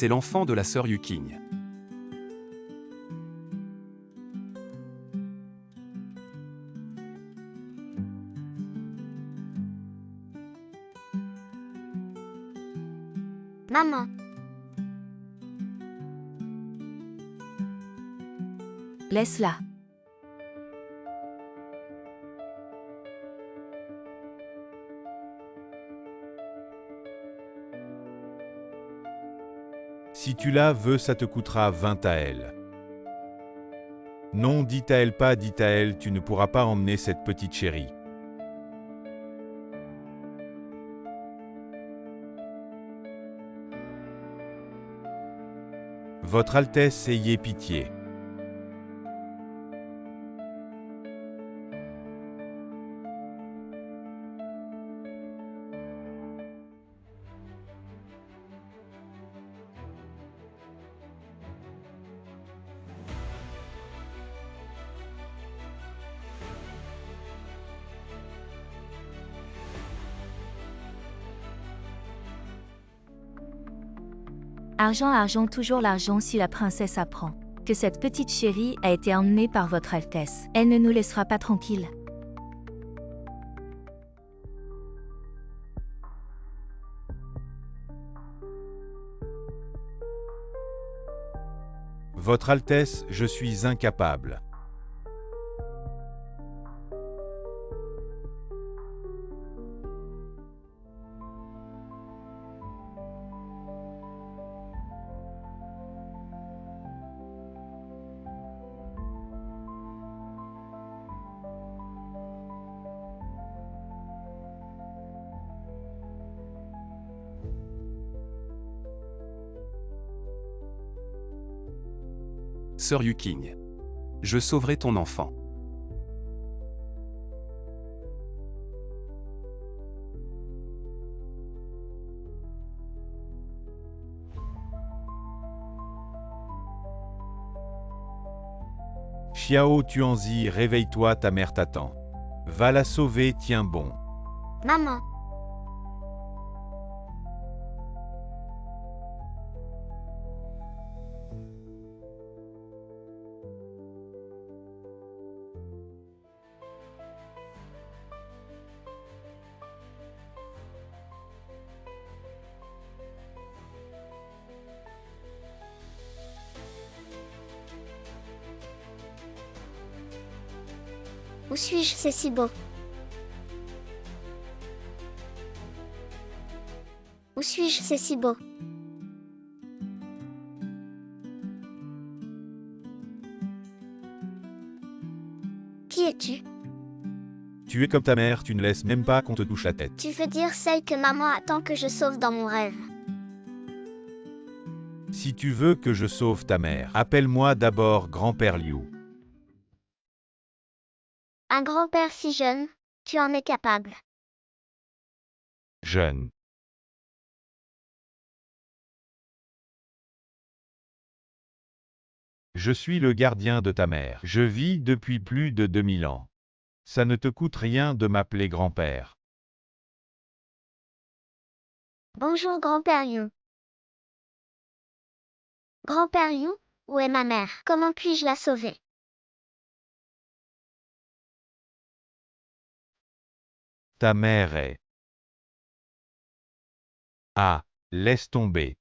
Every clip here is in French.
C'est l'enfant de la sœur Yuking. Maman, Laisse-la. Si tu la veux, ça te coûtera 20 à elle. Non, dit à elle pas, dit à elle, tu ne pourras pas emmener cette petite chérie. Votre Altesse, ayez pitié. Argent, argent, toujours l'argent. Si la princesse apprend que cette petite chérie a été emmenée par votre Altesse, elle ne nous laissera pas tranquilles. Votre Altesse, je suis incapable. Sœur Yuking. Je sauverai ton enfant. Xiao Tuanzi, réveille-toi, ta mère t'attend. Va la sauver, tiens bon. maman, où suis-je, c'est si beau. Où suis-je, c'est si beau. Qui es-tu? Tu es comme ta mère, tu ne laisses même pas qu'on te touche la tête. Tu veux dire celle que maman attend que je sauve dans mon rêve. Si tu veux que je sauve ta mère, appelle-moi d'abord grand-père Liu. Un grand-père si jeune, tu en es capable. Jeune. Je suis le gardien de ta mère. Je vis depuis plus de 2000 ans. Ça ne te coûte rien de m'appeler grand-père. Bonjour grand-père Yu. Grand-père Yu, où est ma mère? Comment puis-je la sauver? Ta mère est... Ah, laisse tomber.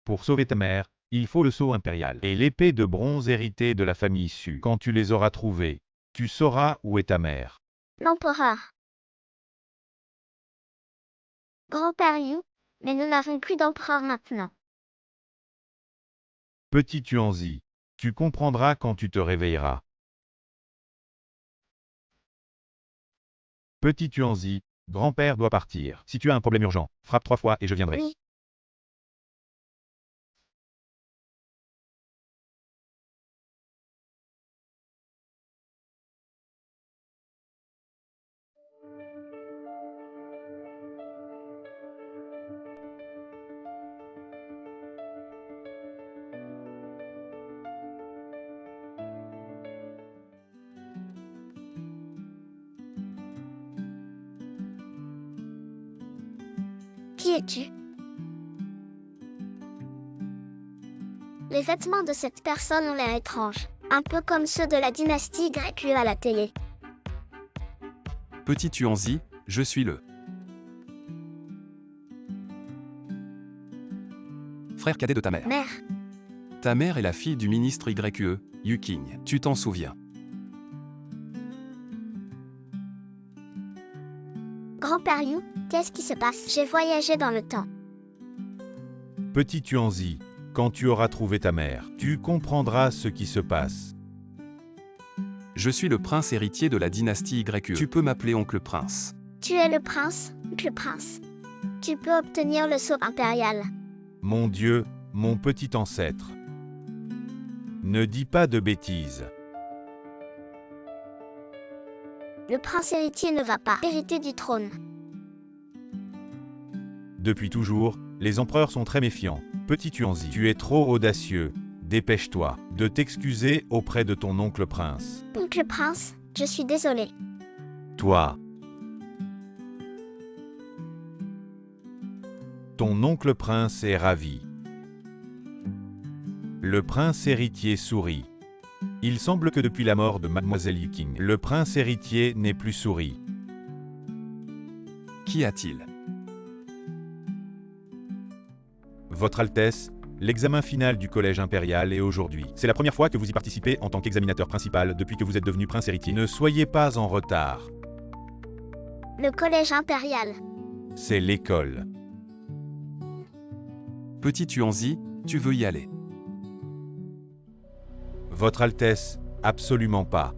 Pour sauver ta mère, il faut le sceau impérial et l'épée de bronze héritée de la famille Su. Quand tu les auras trouvés, tu sauras où est ta mère. L'empereur. Grand-père Yu, mais nous n'avons plus d'empereur maintenant. Petit Tuanzi, tu comprendras quand tu te réveilleras. Petit Tuanzi, grand-père doit partir. Si tu as un problème urgent, frappe 3 fois et je viendrai. Oui. Qui es-tu? Les vêtements de cette personne ont l'air étranges, un peu comme ceux de la dynastie YQE à la télé. Petit Tuanzi, je suis le frère cadet de ta mère. Mère, Ta mère est la fille du ministre YQE, Yuking. Tu t'en souviens. grand-père Yu, qu'est-ce qui se passe? J'ai voyagé dans le temps. Petit Tuanzi, quand tu auras trouvé ta mère, tu comprendras ce qui se passe. Je suis le prince héritier de la dynastie YQE. Tu peux m'appeler oncle prince. Tu es le prince, le prince. Tu peux obtenir le sceau impérial. Mon Dieu, mon petit ancêtre. Ne dis pas de bêtises. Le prince héritier ne va pas hériter du trône. Depuis toujours, les empereurs sont très méfiants. Petit Tuanzi, tu es trop audacieux. Dépêche-toi de t'excuser auprès de ton oncle prince. Oncle prince, je suis désolé. Toi. Ton oncle prince est ravi. Le prince héritier sourit. Il semble que depuis la mort de Mademoiselle Yuking, le prince héritier n'ait plus souri. Qu'y a-t-il? Votre Altesse, l'examen final du collège impérial est aujourd'hui. C'est la première fois que vous y participez en tant qu'examinateur principal depuis que vous êtes devenu prince héritier. Ne soyez pas en retard. Le collège impérial. C'est l'école. Petit Tuanzi, tu veux y aller? Votre Altesse, absolument pas.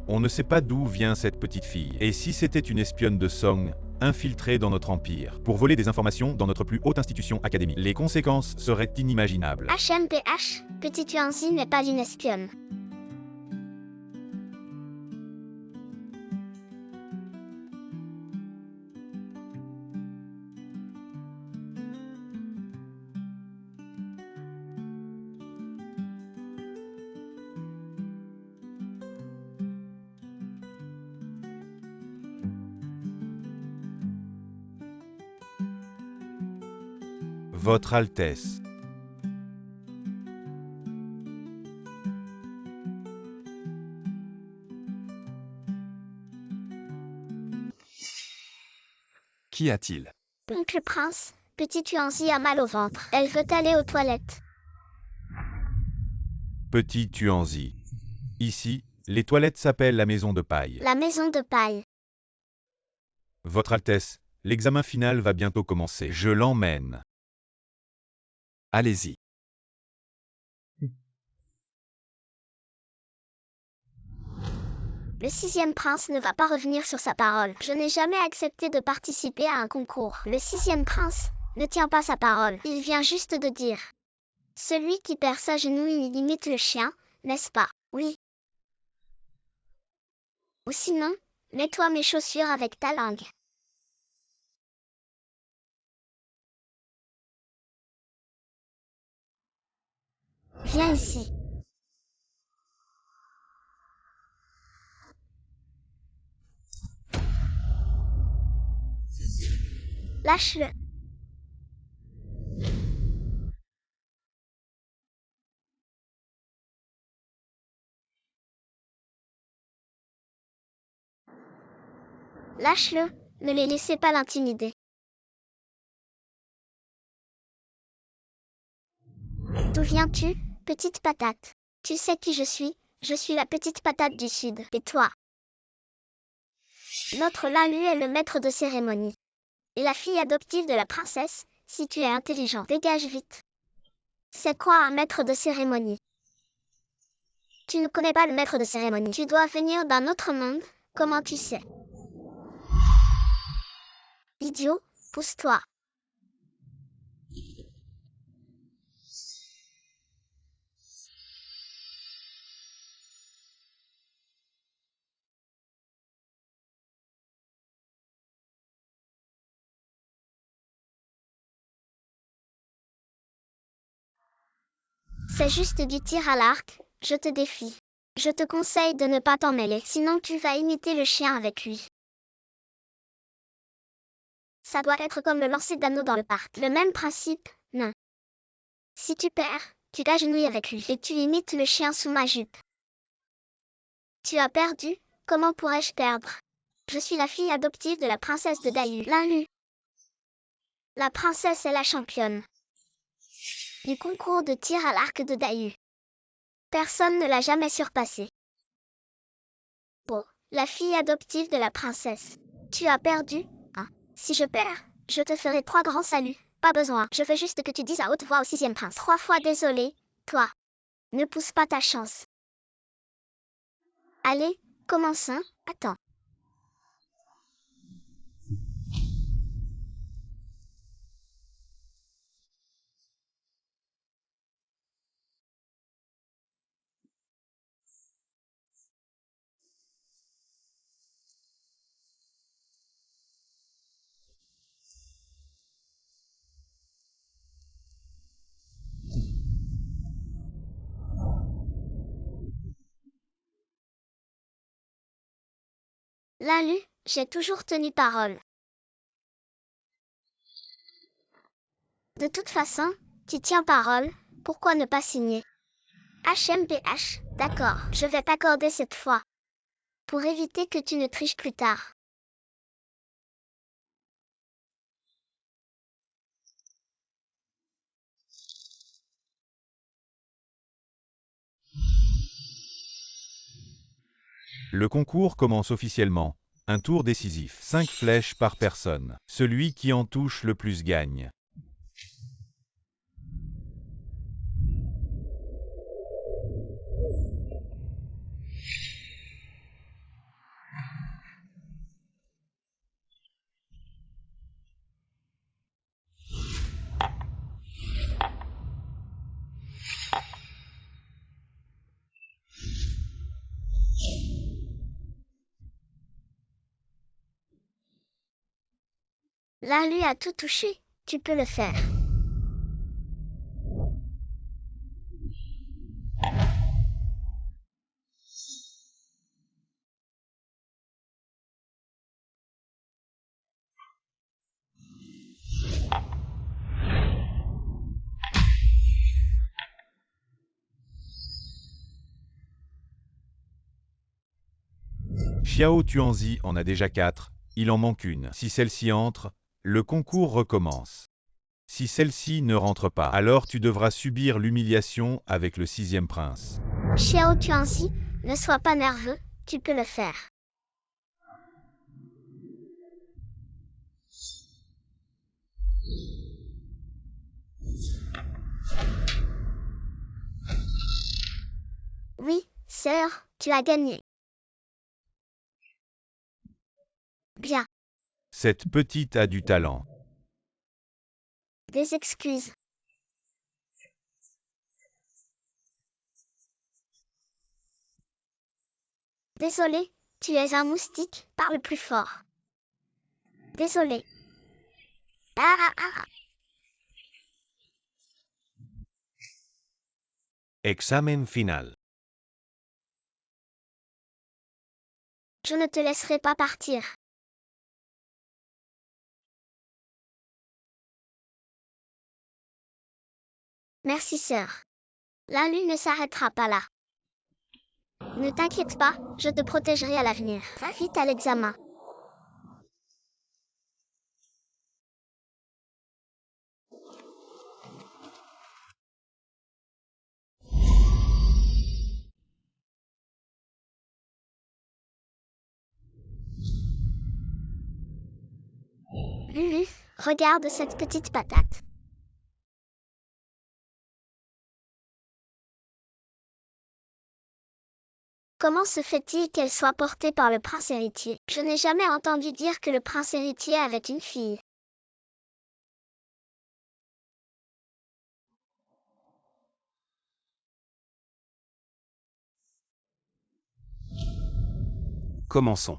On ne sait pas d'où vient cette petite fille. Et si c'était une espionne de Song, infiltrée dans notre empire, pour voler des informations dans notre plus haute institution académique, les conséquences seraient inimaginables. HMPH, Petit Tuanzi n'est pas une espionne. Votre Altesse. Qu'y a-t-il? Oncle prince, Petit Tuanzi a mal au ventre. Elle veut aller aux toilettes. Petit Tuanzi. Ici, les toilettes s'appellent la maison de paille. La maison de paille. Votre Altesse, l'examen final va bientôt commencer. Je l'emmène. Allez-y. Le 6e prince ne va pas revenir sur sa parole. Je n'ai jamais accepté de participer à un concours. Le 6e prince ne tient pas sa parole. Il vient juste de dire. Celui qui perd sa genouille il imite le chien, n'est-ce pas? Oui. Ou sinon, nettoie mes chaussures avec ta langue. Viens ici. Lâche-le. Lâche-le, ne les laissez pas l'intimider. D'où viens-tu, petite patate? Tu sais qui je suis la petite patate du Sud. Et toi? Notre Lalu est le maître de cérémonie. Et la fille adoptive de la princesse, si tu es intelligent, dégage vite. C'est quoi un maître de cérémonie? Tu ne connais pas le maître de cérémonie. Tu dois venir d'un autre monde, comment tu sais? Idiot, pousse-toi. C'est juste du tir à l'arc, je te défie. Je te conseille de ne pas t'en mêler, sinon tu vas imiter le chien avec lui. Ça doit être comme le lancer d'anneau dans le parc. Le même principe, non. Si tu perds, tu t'agenouilles avec lui et tu imites le chien sous ma jupe. Tu as perdu, comment pourrais-je perdre? Je suis la fille adoptive de la princesse de Dahu. Lalu. La princesse est la championne du concours de tir à l'arc de Dahu. Personne ne l'a jamais surpassée. Bon, la fille adoptive de la princesse. Tu as perdu, hein? Si je perds, je te ferai 3 grands saluts. Pas besoin, je veux juste que tu dises à haute voix au 6e prince 3 fois désolé, toi. Ne pousse pas ta chance. Allez, commençons, attends. Lalu, j'ai toujours tenu parole. De toute façon, tu tiens parole, pourquoi ne pas signer? HMPH, d'accord, je vais t'accorder cette fois. Pour éviter que tu ne triches plus tard. Le concours commence officiellement. Un tour décisif. 5 flèches par personne. Celui qui en touche le plus gagne. Lalu a tout touché, tu peux le faire. Xiao Tuanzi en a déjà 4, il en manque une. Si celle-ci entre, le concours recommence. Si celle-ci ne rentre pas, alors tu devras subir l'humiliation avec le 6e prince. Xiao Tuanzi, ne sois pas nerveux, tu peux le faire. Oui, sœur, tu as gagné. Bien. Cette petite a du talent. Des excuses. Désolé, tu es un moustique, parle plus fort. Désolé. Ah. Examen final. Je ne te laisserai pas partir. Merci sœur. Lalu ne s'arrêtera pas là. Ne t'inquiète pas, je te protégerai à l'avenir. Va vite à l'examen. Lulu, regarde cette petite patate. Comment se fait-il qu'elle soit portée par le prince héritier? Je n'ai jamais entendu dire que le prince héritier avait une fille. Commençons.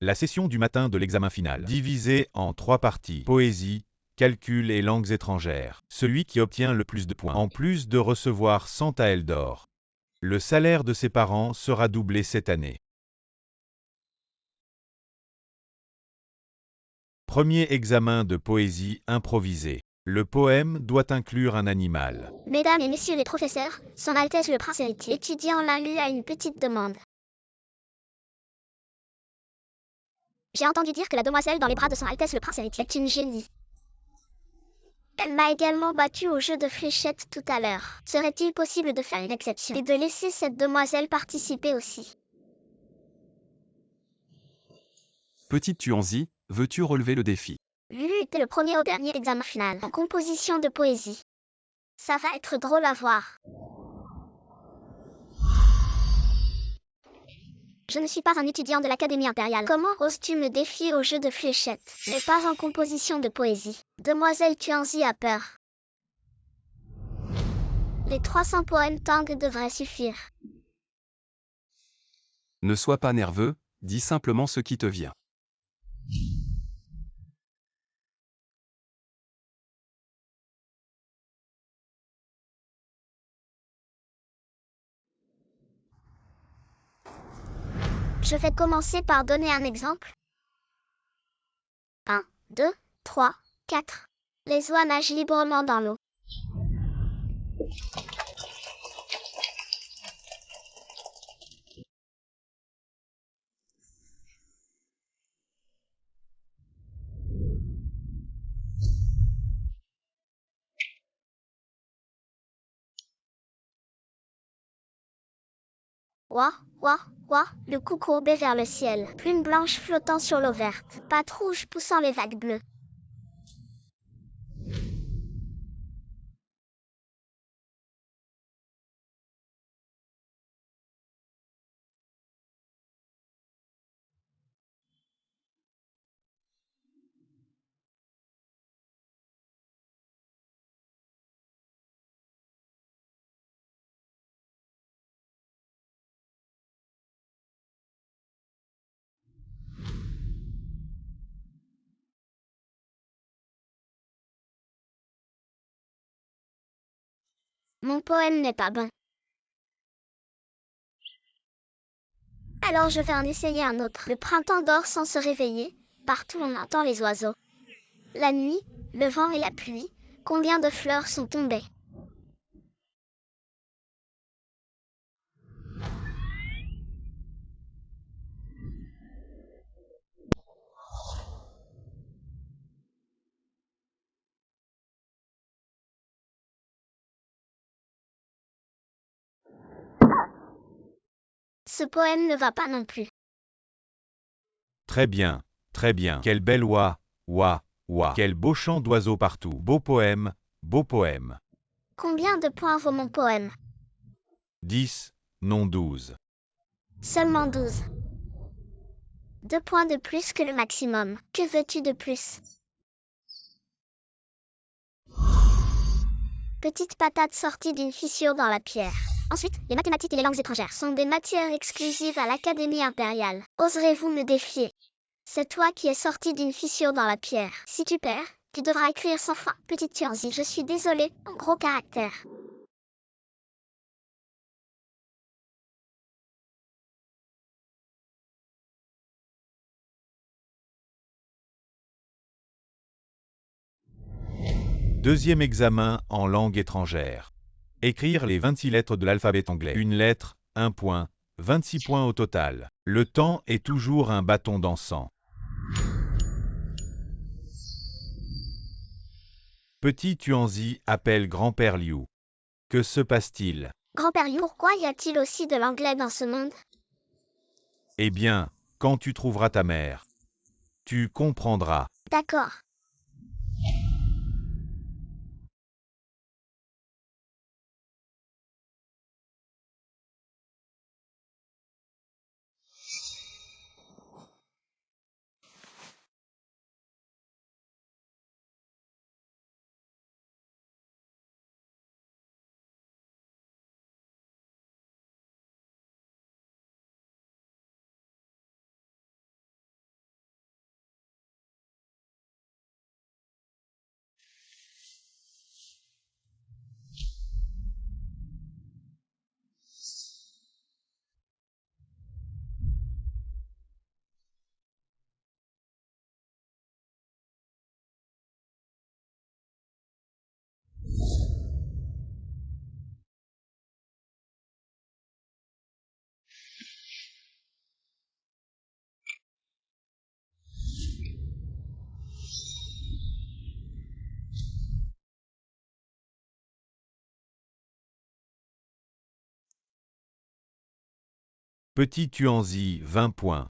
La session du matin de l'examen final, divisée en 3 parties, poésie, calcul et langues étrangères. Celui qui obtient le plus de points, en plus de recevoir 100 taels d'or. Le salaire de ses parents sera doublé cette année. Premier examen de poésie improvisée. Le poème doit inclure un animal. Mesdames et messieurs les professeurs, Son Altesse le Prince héritier, étudiant Lalu a une petite demande. J'ai entendu dire que la demoiselle dans les bras de Son Altesse le Prince héritier est une génie. Elle m'a également battu au jeu de fléchettes tout à l'heure. Serait-il possible de faire une exception et de laisser cette demoiselle participer aussi? Petite Tuanzi, veux-tu relever le défi? Lulu était le premier au dernier examen final en composition de poésie. Ça va être drôle à voir. Je ne suis pas un étudiant de l'Académie impériale. Comment oses-tu me défier au jeu de fléchettes, mais pas en composition de poésie? Demoiselle Tuanzi a peur. Les 300 poèmes Tang devraient suffire. Ne sois pas nerveux, dis simplement ce qui te vient. Je vais commencer par donner un exemple. 1, 2, 3, 4. Les oies nagent librement dans l'eau. Ouah, ouah, ouah, le cou courbé vers le ciel, plume blanche flottant sur l'eau verte, pattes rouges poussant les vagues bleues. Mon poème n'est pas bon. Alors je vais en essayer un autre. Le printemps dort sans se réveiller, partout on entend les oiseaux. La nuit, le vent et la pluie, combien de fleurs sont tombées? Ce poème ne va pas non plus. Très bien, très bien. Quelle belle oie, oie, oie. Quel beau chant d'oiseaux partout. Beau poème, beau poème. Combien de points vaut mon poème? 10, non 12. Seulement 12. 2 points de plus que le maximum. Que veux-tu de plus? Petite patate sortie d'une fissure dans la pierre. Ensuite, les mathématiques et les langues étrangères sont des matières exclusives à l'Académie impériale. Oserez-vous me défier? C'est toi qui es sorti d'une fissure dans la pierre. Si tu perds, tu devras écrire sans fin. Petite Tuanzi, je suis désolée, en gros caractère. Deuxième examen en langue étrangère. Écrire les 26 lettres de l'alphabet anglais. Une lettre, 1 point, 26 points au total. Le temps est toujours un bâton d'encens. Petit Tuanzi appelle grand-père Liu. Que se passe-t-il? Grand-père Liu, pourquoi y a-t-il aussi de l'anglais dans ce monde? Eh bien, quand tu trouveras ta mère, tu comprendras. D'accord. Petit Tuanzi, 20 points.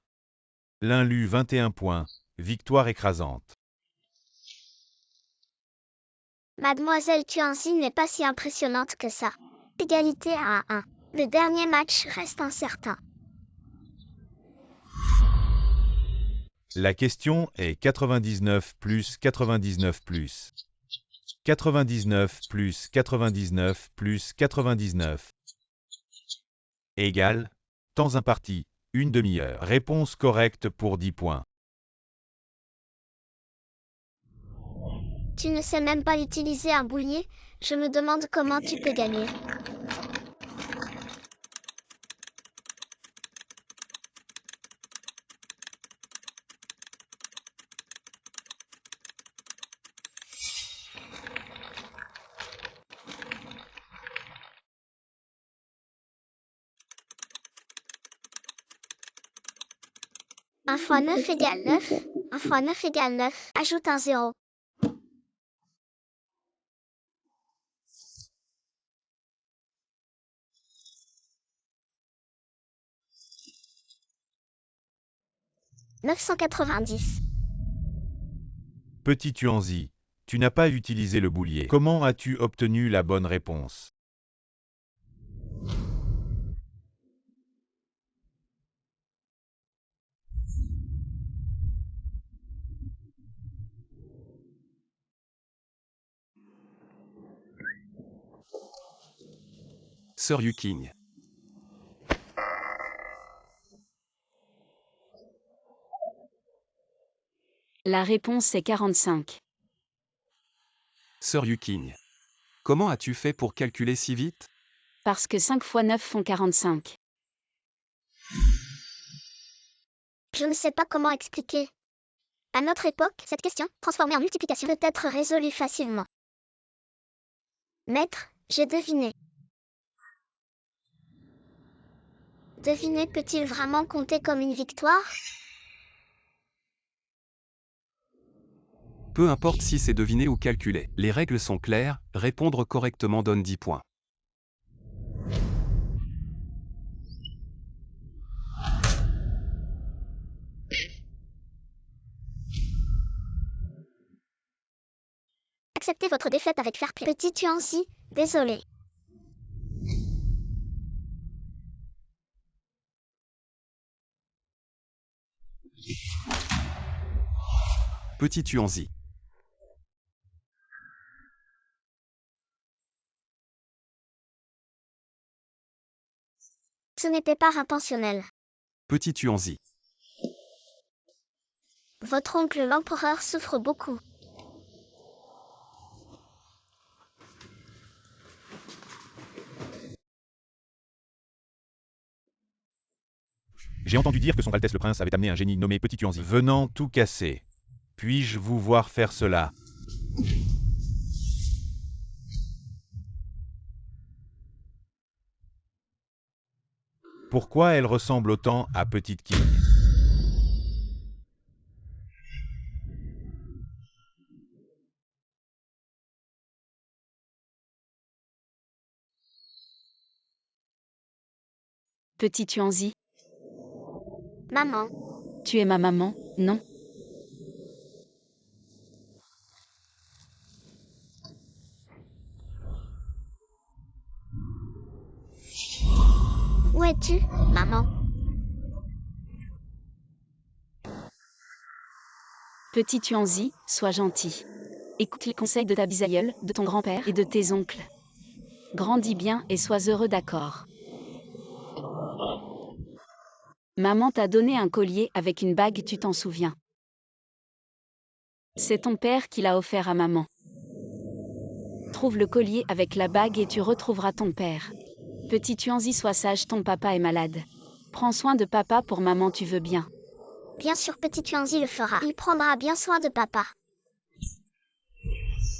Linlu, 21 points. Victoire écrasante. Mademoiselle Tuanzi n'est pas si impressionnante que ça. Égalité à 1. Le dernier match reste incertain. La question est 99 plus 99 plus 99 plus 99 plus 99 égale temps imparti, une demi-heure. Réponse correcte pour 10 points. Tu ne sais même pas utiliser un boulier, je me demande comment tu peux gagner. Un fois 9 égale 9. 1 fois 9 égale 9. Ajoute un 0. « 990. Petit Tuanzi, tu n'as pas utilisé le boulier. Comment as-tu obtenu la bonne réponse? Sœur Yuking. La réponse est 45. Sœur Yuking. Comment as-tu fait pour calculer si vite? Parce que 5 fois 9 font 45. Je ne sais pas comment expliquer. À notre époque, cette question, transformée en multiplication, peut être résolue facilement. Maître, j'ai deviné. Deviner peut-il vraiment compter comme une victoire? Peu importe si c'est deviné ou calculé, les règles sont claires, répondre correctement donne 10 points. Acceptez votre défaite avec fair play. Petit Tuanzi, désolé. Petit Tuanzi. Ce n'était pas intentionnel. Petit Tuanzi. Votre oncle l'empereur souffre beaucoup. J'ai entendu dire que son Altesse le Prince avait amené un génie nommé Petit Tuanzi. Venant tout casser. Puis-je vous voir faire cela? Pourquoi elle ressemble autant à Petite King? Petit Tuanzi, Maman, tu es ma maman, non? où es-tu, maman? Petit Tuanzi, sois gentil. Écoute les conseils de ta bisaïeule, de ton grand-père et de tes oncles. Grandis bien et sois heureux, d'accord? Maman t'a donné un collier avec une bague, tu t'en souviens? C'est ton père qui l'a offert à maman. Trouve le collier avec la bague et tu retrouveras ton père. Petit Tuanzi, sois sage, ton papa est malade. Prends soin de papa pour maman, tu veux bien? Bien sûr, Petit Tuanzi le fera. Il prendra bien soin de papa.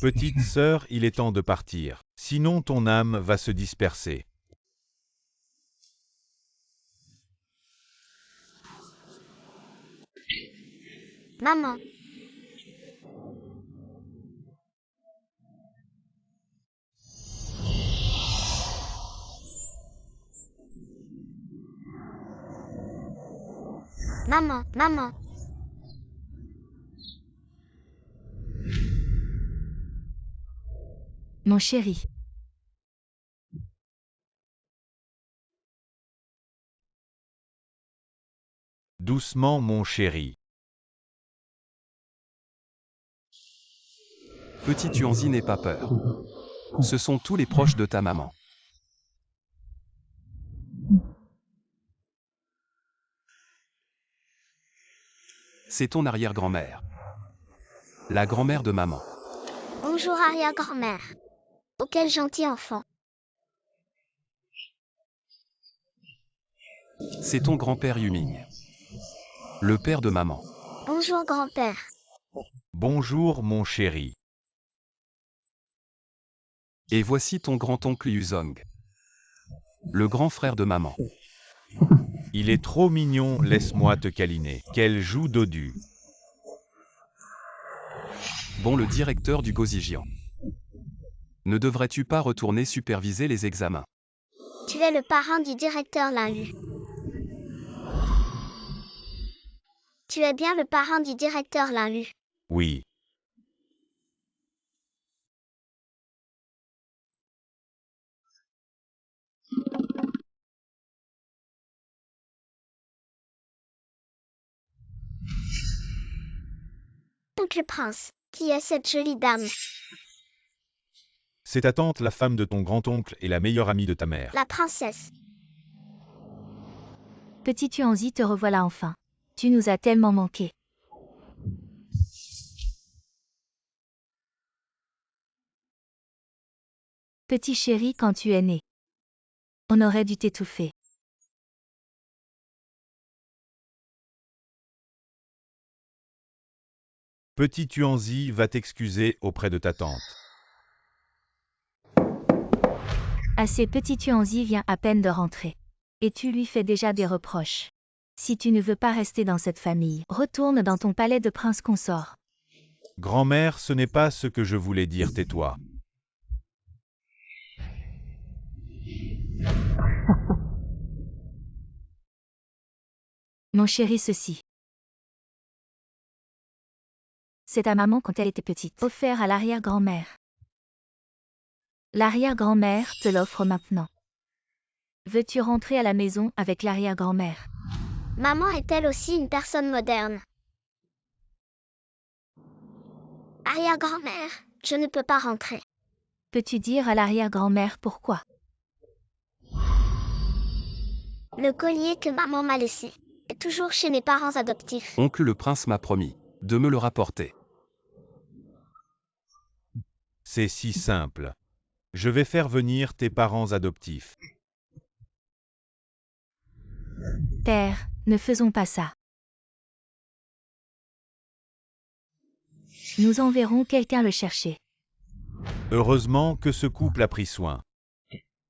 Petite sœur, il est temps de partir. Sinon ton âme va se disperser. Maman, Maman, maman. Mon chéri. Doucement mon chéri. Petit Tuanzi, n'aie pas peur. Ce sont tous les proches de ta maman. C'est ton arrière-grand-mère. La grand-mère de maman. Bonjour arrière-grand-mère. Oh quel gentil enfant. C'est ton grand-père Yuming. Le père de maman. Bonjour grand-père. Bonjour mon chéri. Et voici ton grand-oncle Yuzong. Le grand frère de maman. Il est trop mignon, laisse-moi te câliner. Quelle joue dodue. Bon, le directeur du Gozijian. Ne devrais-tu pas retourner superviser les examens? Tu es le parrain du directeur Linlu. Tu es bien le parrain du directeur Linlu. Oui. Oncle Prince, qui est cette jolie dame? C'est ta tante, la femme de ton grand-oncle et la meilleure amie de ta mère. La princesse. Petit Tuanzi, te revoilà enfin. Tu nous as tellement manqué. Petit chéri, quand tu es né. On aurait dû t'étouffer. Petit Tuanzi va t'excuser auprès de ta tante. Assez, petit Tuanzi vient à peine de rentrer. Et tu lui fais déjà des reproches. Si tu ne veux pas rester dans cette famille, retourne dans ton palais de prince consort. Grand-mère, ce n'est pas ce que je voulais dire, tais-toi. Mon chéri, ceci. C'est ta maman quand elle était petite. Offert à l'arrière-grand-mère. L'arrière-grand-mère te l'offre maintenant. Veux-tu rentrer à la maison avec l'arrière-grand-mère? Maman est-elle aussi une personne moderne? Arrière-grand-mère, je ne peux pas rentrer. Peux-tu dire à l'arrière-grand-mère pourquoi? Le collier que maman m'a laissé est toujours chez mes parents adoptifs. Oncle le prince m'a promis de me le rapporter. C'est si simple. Je vais faire venir tes parents adoptifs. Père, ne faisons pas ça. Nous enverrons quelqu'un le chercher. Heureusement que ce couple a pris soin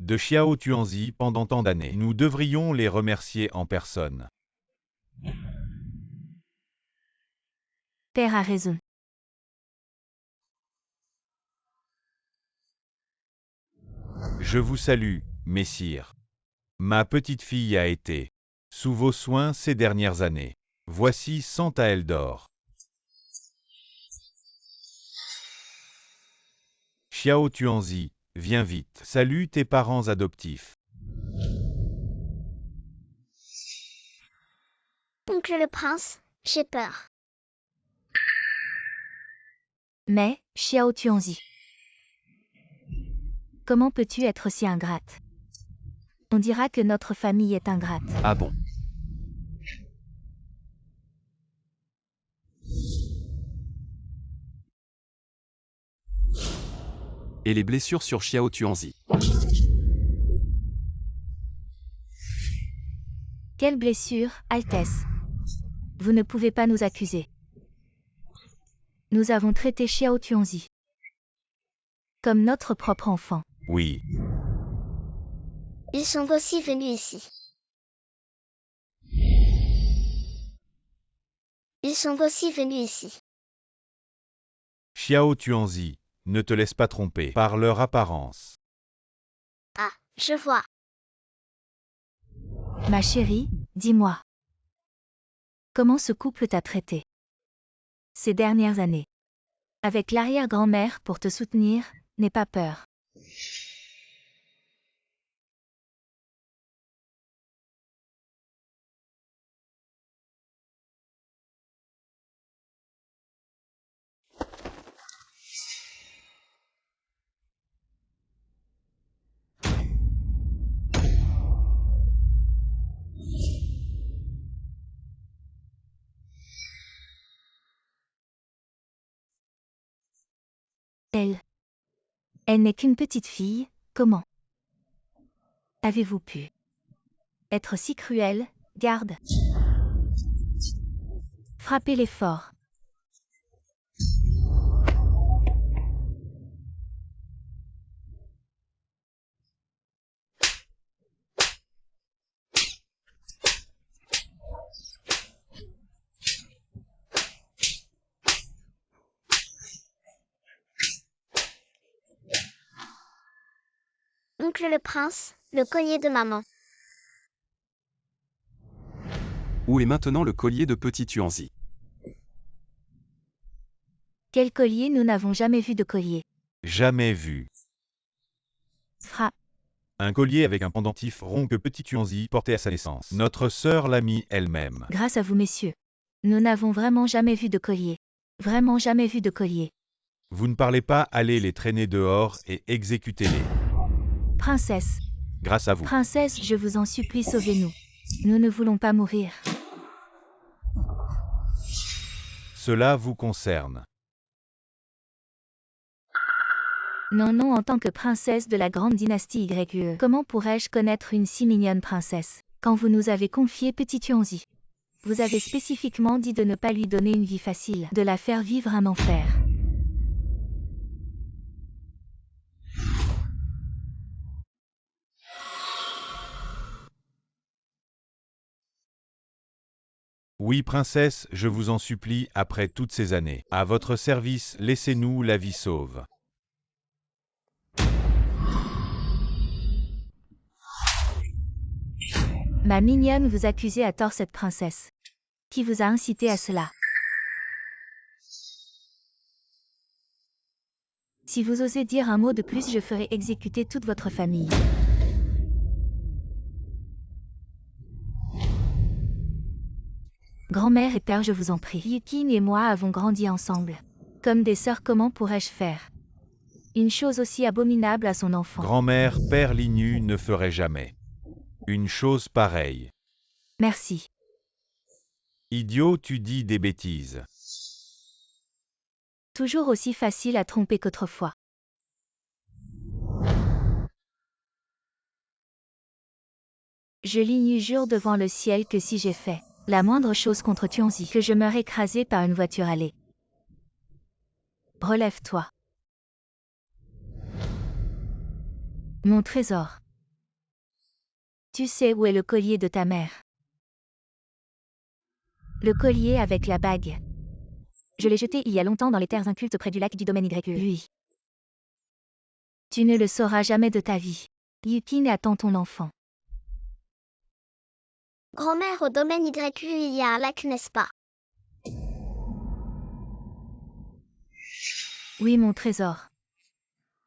de Xiao Tuanzi pendant tant d'années. Nous devrions les remercier en personne. Père a raison. Je vous salue, messire. Ma petite fille a été sous vos soins ces dernières années. Voici 100 taels d'or. Xiao Tuanzi, viens vite. Salue tes parents adoptifs. Oncle le prince, j'ai peur. Mais, Xiao Tuanzi. Comment peux-tu être si ingrate? On dira que notre famille est ingrate. Ah bon? Et les blessures sur Xiao Tuanzi? Quelle blessure, Altesse? Vous ne pouvez pas nous accuser. Nous avons traité Xiao Tuanzi comme notre propre enfant. Oui. Ils sont aussi venus ici. Ils sont aussi venus ici. Xiao Tuanzi, ne te laisse pas tromper par leur apparence. Ah, je vois. Ma chérie, dis-moi. Comment ce couple t'a traité ces dernières années? Avec l'arrière-grand-mère pour te soutenir, n'aie pas peur. Elle n'est qu'une petite fille, comment avez-vous pu être si cruel, garde? Frappez-les fort. Oncle le prince, le collier de maman. Où est maintenant le collier de petit Tuanzi? Quel collier? Nous n'avons jamais vu de collier. Jamais vu. Un collier avec un pendentif rond que petit Tuanzi portait à sa naissance. Notre sœur l'a mis elle-même. Grâce à vous, messieurs. Nous n'avons vraiment jamais vu de collier. Vraiment jamais vu de collier. Vous ne parlez pas, allez les traîner dehors et exécutez-les. Princesse. Grâce à vous. Princesse, je vous en supplie, sauvez-nous. Nous ne voulons pas mourir. Cela vous concerne. Non, non, en tant que princesse de la grande dynastie YE, comment pourrais-je connaître une si mignonne princesse? Quand vous nous avez confié petit Tuanzi, vous avez spécifiquement dit de ne pas lui donner une vie facile, de la faire vivre un enfer. Oui, princesse, je vous en supplie, après toutes ces années. À votre service, laissez-nous la vie sauve. Ma mignonne, vous accusez à tort cette princesse. Qui vous a incité à cela? Si vous osez dire un mot de plus, je ferai exécuter toute votre famille. Grand-mère et père, je vous en prie. Yukin et moi avons grandi ensemble. Comme des sœurs, comment pourrais-je faire une chose aussi abominable à son enfant? Grand-mère, père Linnu ne ferait jamais une chose pareille. Merci. Idiot, tu dis des bêtises. Toujours aussi facile à tromper qu'autrefois. Je Linnu jure devant le ciel que si j'ai fait la moindre chose contre Tuanzi, que je meurs écrasé par une voiture allée. Relève-toi. Mon trésor. Tu sais où est le collier de ta mère? Le collier avec la bague. Je l'ai jeté il y a longtemps dans les terres incultes près du lac du domaine YE. Oui. Tu ne le sauras jamais de ta vie. Yukin attend ton enfant. Grand-mère, au domaine YU, il y a un lac, n'est-ce pas? Oui, mon trésor.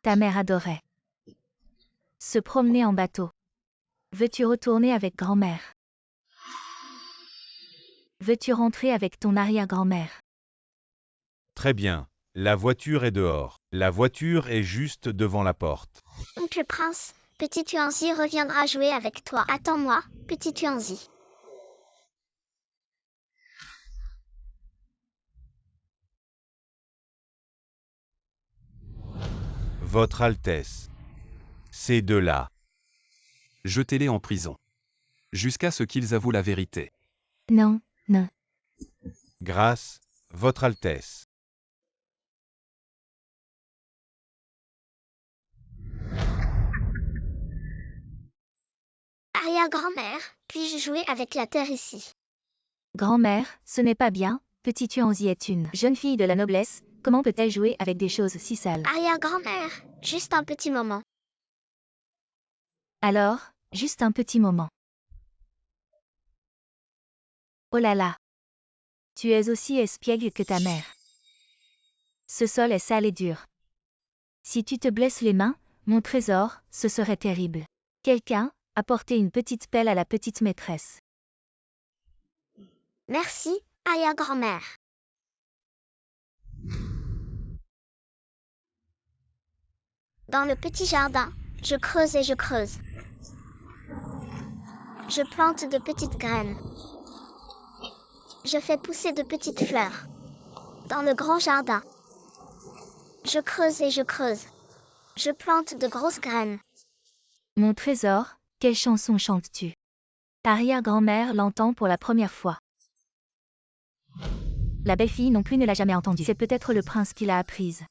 Ta mère adorait se promener en bateau. Veux-tu retourner avec grand-mère? Veux-tu rentrer avec ton arrière-grand-mère? Très bien. La voiture est dehors. La voiture est juste devant la porte. Oncle prince, petit Tuanzi reviendra jouer avec toi. Attends-moi, petit Tuanzi. Votre Altesse. Ces deux-là. Jetez-les en prison. Jusqu'à ce qu'ils avouent la vérité. Non, non. Grâce, Votre Altesse. Arrière-grand-mère, puis-je jouer avec la terre ici? Grand-mère, ce n'est pas bien. Petit Tuanzi est une jeune fille de la noblesse. Comment peut-elle jouer avec des choses si sales? Arrière-grand-mère, juste un petit moment. Alors, juste un petit moment. Oh là là. Tu es aussi espiègle que ta mère. Ce sol est sale et dur. Si tu te blesses les mains, mon trésor, ce serait terrible. Quelqu'un, apportez une petite pelle à la petite maîtresse. Merci, arrière-grand-mère. Dans le petit jardin, je creuse et je creuse. Je plante de petites graines. Je fais pousser de petites fleurs. Dans le grand jardin, je creuse et je creuse. Je plante de grosses graines. Mon trésor, quelle chanson chantes-tu? Arrière-grand-mère l'entend pour la première fois. La belle-fille non plus ne l'a jamais entendue. C'est peut-être le prince qui l'a apprise.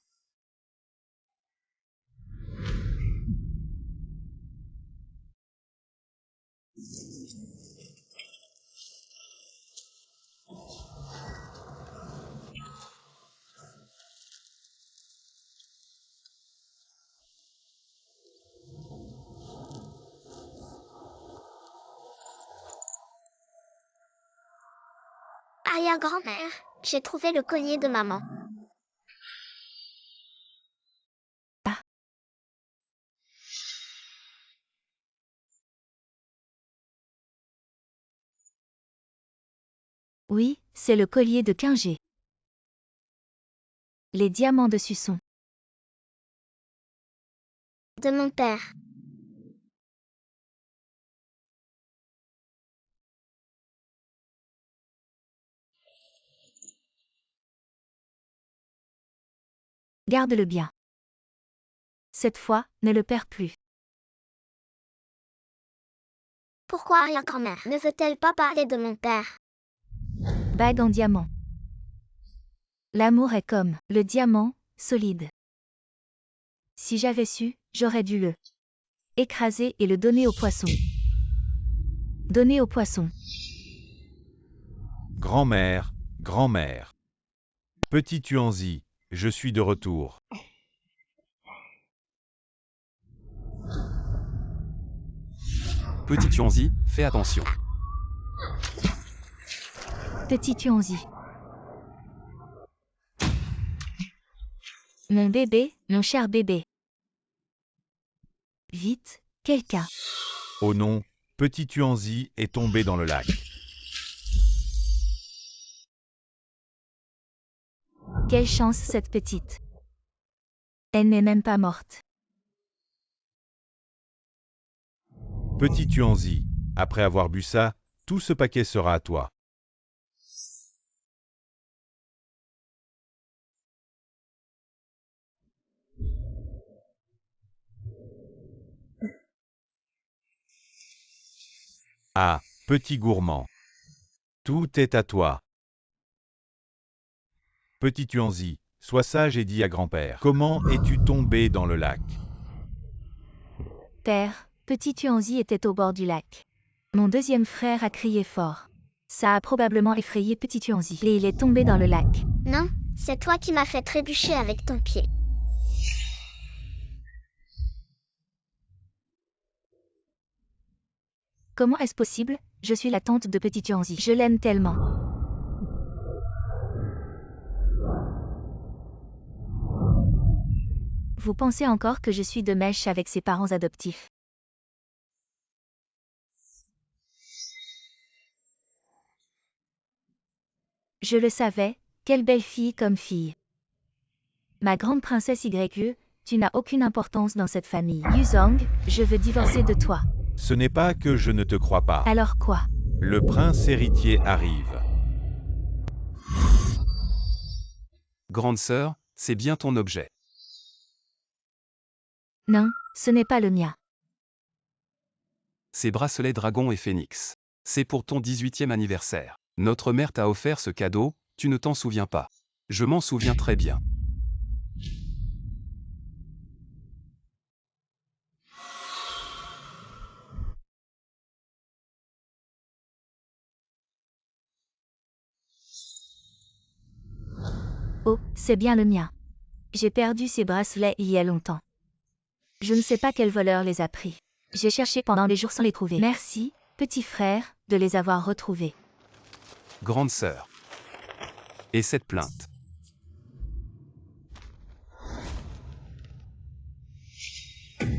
Arrière-grand-mère, j'ai trouvé le collier de maman. Ah. Oui, c'est le collier de Kinger. Les diamants dessus sont. De mon père. Garde-le bien. Cette fois, ne le perds plus. Pourquoi arrière-grand-mère ne veut-elle pas parler de mon père? Bague en diamant. L'amour est comme le diamant, solide. Si j'avais su, j'aurais dû le écraser et le donner au poisson. Donner au poisson. Grand-mère, grand-mère. Petit Tuanzi, je suis de retour. Petit Tuanzi, fais attention. Petit Tuanzi. Mon bébé, mon cher bébé. Vite, quelqu'un. Oh non, Petit Tuanzi est tombé dans le lac. Quelle chance cette petite. Elle n'est même pas morte. Petit Tuanzi, après avoir bu ça, tout ce paquet sera à toi. Ah, petit gourmand. Tout est à toi. Petit Tuanzi, sois sage et dis à grand-père. Comment es-tu tombé dans le lac? Père, Petit Tuanzi était au bord du lac. Mon deuxième frère a crié fort. Ça a probablement effrayé Petit Tuanzi et il est tombé dans le lac. Non, c'est toi qui m'as fait trébucher avec ton pied. Comment est-ce possible? Je suis la tante de Petit Tuanzi. Je l'aime tellement. Vous pensez encore que je suis de mèche avec ses parents adoptifs? Je le savais, quelle belle fille comme fille. Ma grande princesse YE, tu n'as aucune importance dans cette famille. Yuzong, je veux divorcer de toi. Ce n'est pas que je ne te crois pas. Alors quoi? Le prince héritier arrive. Grande sœur, c'est bien ton objet. Non, ce n'est pas le mien. Ces bracelets dragon et phénix. C'est pour ton 18e anniversaire. Notre mère t'a offert ce cadeau, tu ne t'en souviens pas. Je m'en souviens très bien. Oh, c'est bien le mien. J'ai perdu ces bracelets il y a longtemps. Je ne sais pas quel voleur les a pris. J'ai cherché pendant des jours sans les trouver. Merci, petit frère, de les avoir retrouvés. Grande sœur. Et cette plainte?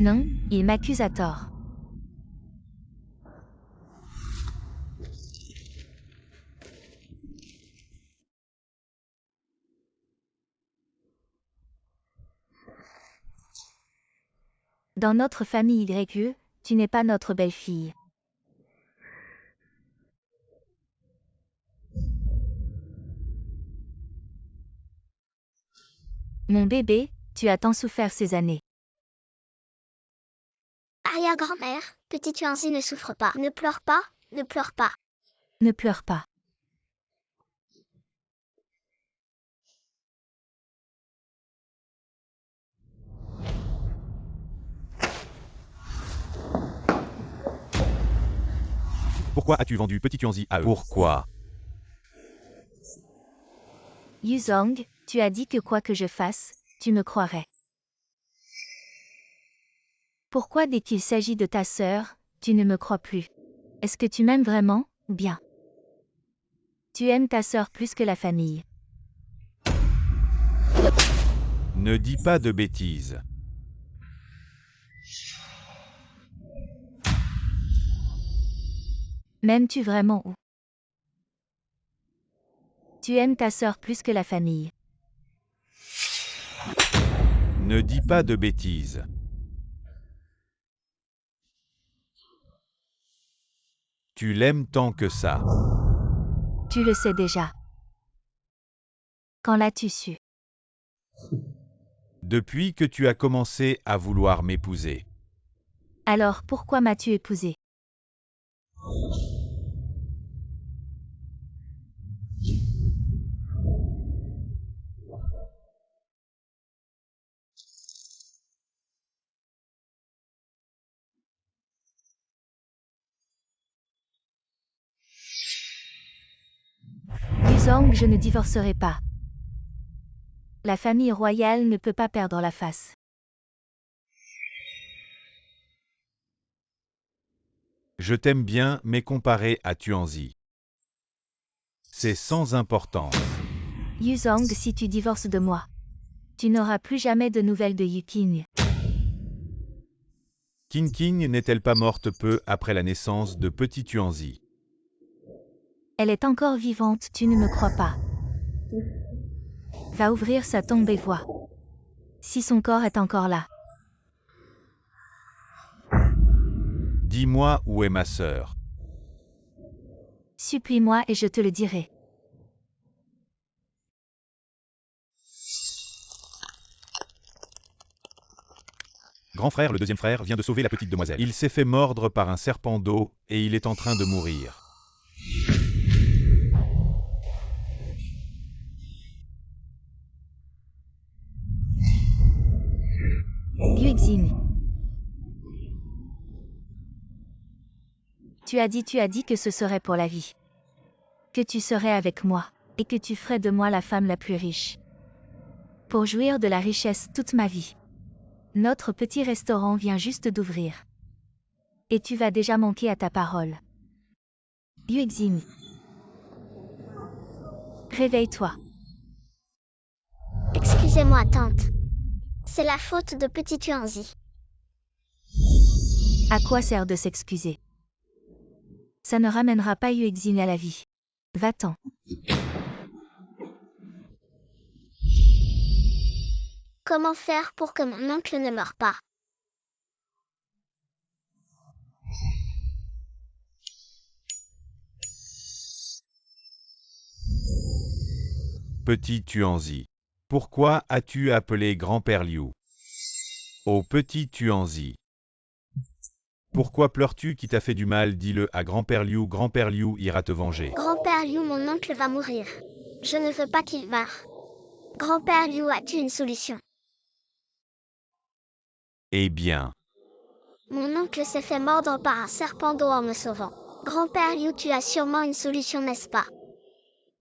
Non, il m'accuse à tort. Dans notre famille YE, tu n'es pas notre belle-fille. Mon bébé, tu as tant souffert ces années. Arrière-grand-mère, petit Tuanzi ne souffre pas. Ne pleure pas, ne pleure pas. Ne pleure pas. Pourquoi as-tu vendu petit Tuanzi à eux? Pourquoi? Yuzong, tu as dit que quoi que je fasse, tu me croirais. Pourquoi dès qu'il s'agit de ta sœur, tu ne me crois plus? Est-ce que tu m'aimes vraiment, ou bien? Tu aimes ta sœur plus que la famille. Ne dis pas de bêtises. M'aimes-tu vraiment ou? Tu aimes ta sœur plus que la famille. Ne dis pas de bêtises. Tu l'aimes tant que ça. Tu le sais déjà. Quand l'as-tu su? Depuis que tu as commencé à vouloir m'épouser. Alors pourquoi m'as-tu épousé? Yuzong, je ne divorcerai pas. La famille royale ne peut pas perdre la face. Je t'aime bien, mais comparé à Tuanzi, c'est sans importance. Yuzong, si tu divorces de moi, tu n'auras plus jamais de nouvelles de Yuking. King n'est-elle pas morte peu après la naissance de petit Tuanzi? Elle est encore vivante, tu ne me crois pas. Va ouvrir sa tombe et vois. Si son corps est encore là. Dis-moi où est ma sœur. Supplie-moi et je te le dirai. Grand frère, le deuxième frère, vient de sauver la petite demoiselle. Il s'est fait mordre par un serpent d'eau et il est en train de mourir. Yuexin. Tu as dit que ce serait pour la vie. Que tu serais avec moi, et que tu ferais de moi la femme la plus riche. Pour jouir de la richesse toute ma vie. Notre petit restaurant vient juste d'ouvrir. Et tu vas déjà manquer à ta parole. Yuexin. Réveille-toi. Excusez-moi, tante. C'est la faute de petit Tuanzi. À quoi sert de s'excuser? Ça ne ramènera pas Yuexin à la vie. Va-t'en. Comment faire pour que mon oncle ne meure pas? Petit Tuanzi. Pourquoi as-tu appelé grand-père Liu? Oh petit Tuanzi. Pourquoi pleures-tu qui t'a fait du mal? Dis-le à grand-père Liu ira te venger. Grand-père Liu, mon oncle va mourir. Je ne veux pas qu'il meure. Grand-père Liu, as-tu une solution? Eh bien, Mon oncle s'est fait mordre par un serpent d'eau en me sauvant. Grand-père Liu, tu as sûrement une solution, n'est-ce pas?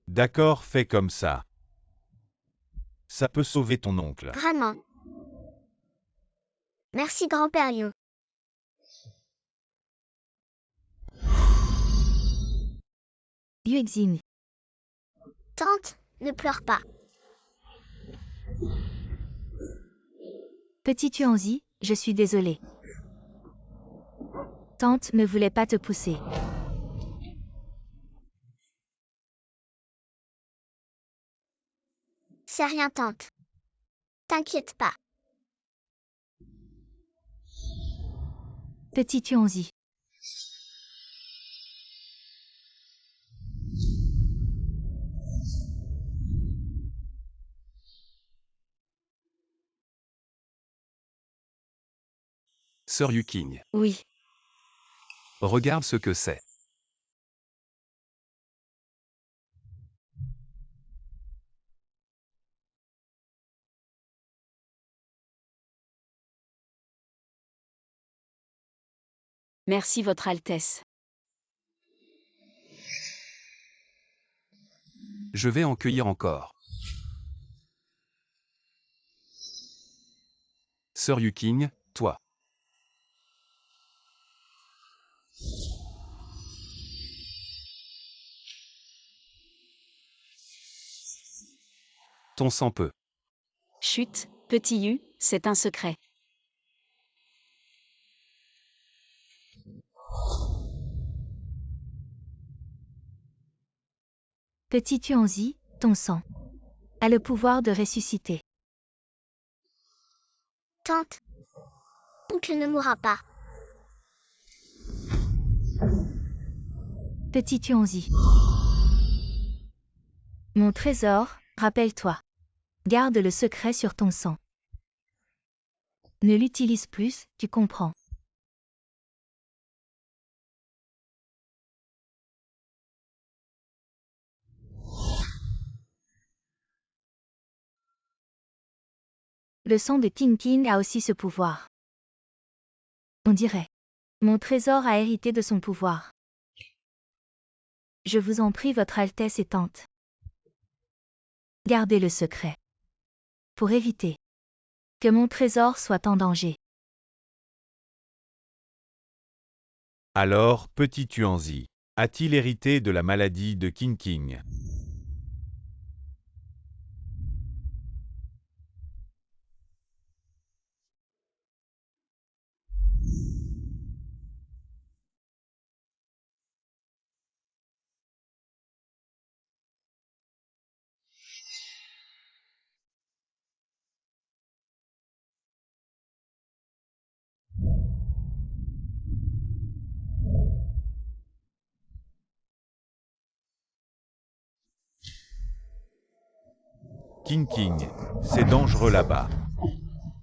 d'accord, fais comme ça. Ça peut sauver ton oncle. Vraiment. Merci, grand-père Liu. Yuexin. Tante, Ne pleure pas. Petit Tuanzi, je suis désolée. Tante ne voulait pas te pousser. C'est rien, tante. T'inquiète pas. Petit Tuanzi. Sœur Yuking, Oui, regarde ce que c'est. merci Votre Altesse. Je vais en cueillir encore. Sœur Yuking, toi. Ton sang peut. Chut, petit Yu, c'est un secret. Petit Tuanzi, ton sang a le pouvoir de ressusciter. Tante. Oncle ne mourra pas. Petit Tuanzi. Mon trésor, rappelle-toi. Garde le secret sur ton sang. Ne l'utilise plus, tu comprends. Le sang de King King a aussi ce pouvoir. On dirait. Mon trésor a hérité de son pouvoir. Je vous en prie, Votre Altesse et tante. Gardez le secret. Pour éviter que mon trésor soit en danger. Alors, petit Tuanzi, a-t-il hérité de la maladie de King King? King King, c'est dangereux là-bas.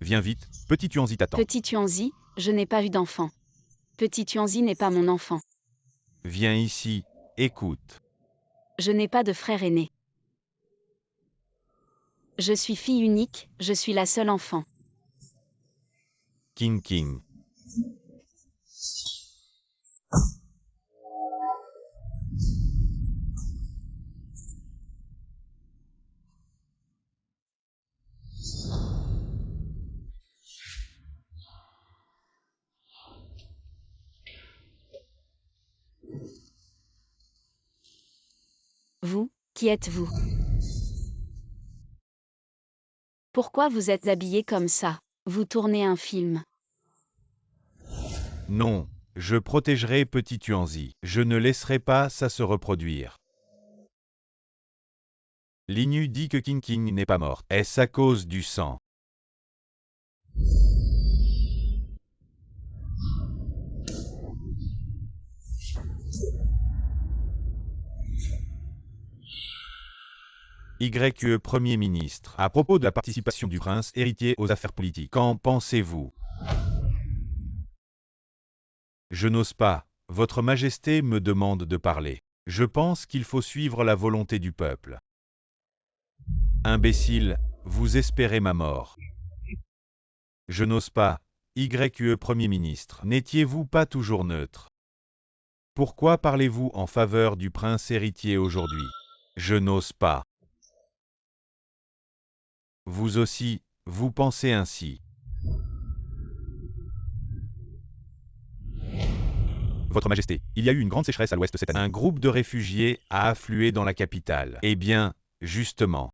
Viens vite, petit Tuanzi t'attend. Petit Tuanzi, je n'ai pas eu d'enfant. Petit Tuanzi n'est pas mon enfant. Viens ici, écoute. Je n'ai pas de frère aîné. Je suis fille unique, je suis la seule enfant. King King. Vous, qui êtes-vous? Pourquoi vous êtes habillé comme ça? Vous tournez un film. Non, je protégerai petit Tuanzi. Je ne laisserai pas ça se reproduire. Linyu dit que King King n'est pas mort. Est-ce à cause du sang? YE Premier ministre. À propos de la participation du prince héritier aux affaires politiques, qu'en pensez-vous? Je n'ose pas. Votre Majesté me demande de parler. Je pense qu'il faut suivre la volonté du peuple. Imbécile, vous espérez ma mort. Je n'ose pas. YE Premier ministre. N'étiez-vous pas toujours neutre? Pourquoi parlez-vous en faveur du prince héritier aujourd'hui? Je n'ose pas. Vous aussi, vous pensez ainsi. Votre Majesté, il y a eu une grande sécheresse à l'ouest cette année. Un groupe de réfugiés a afflué dans la capitale. Eh bien, justement.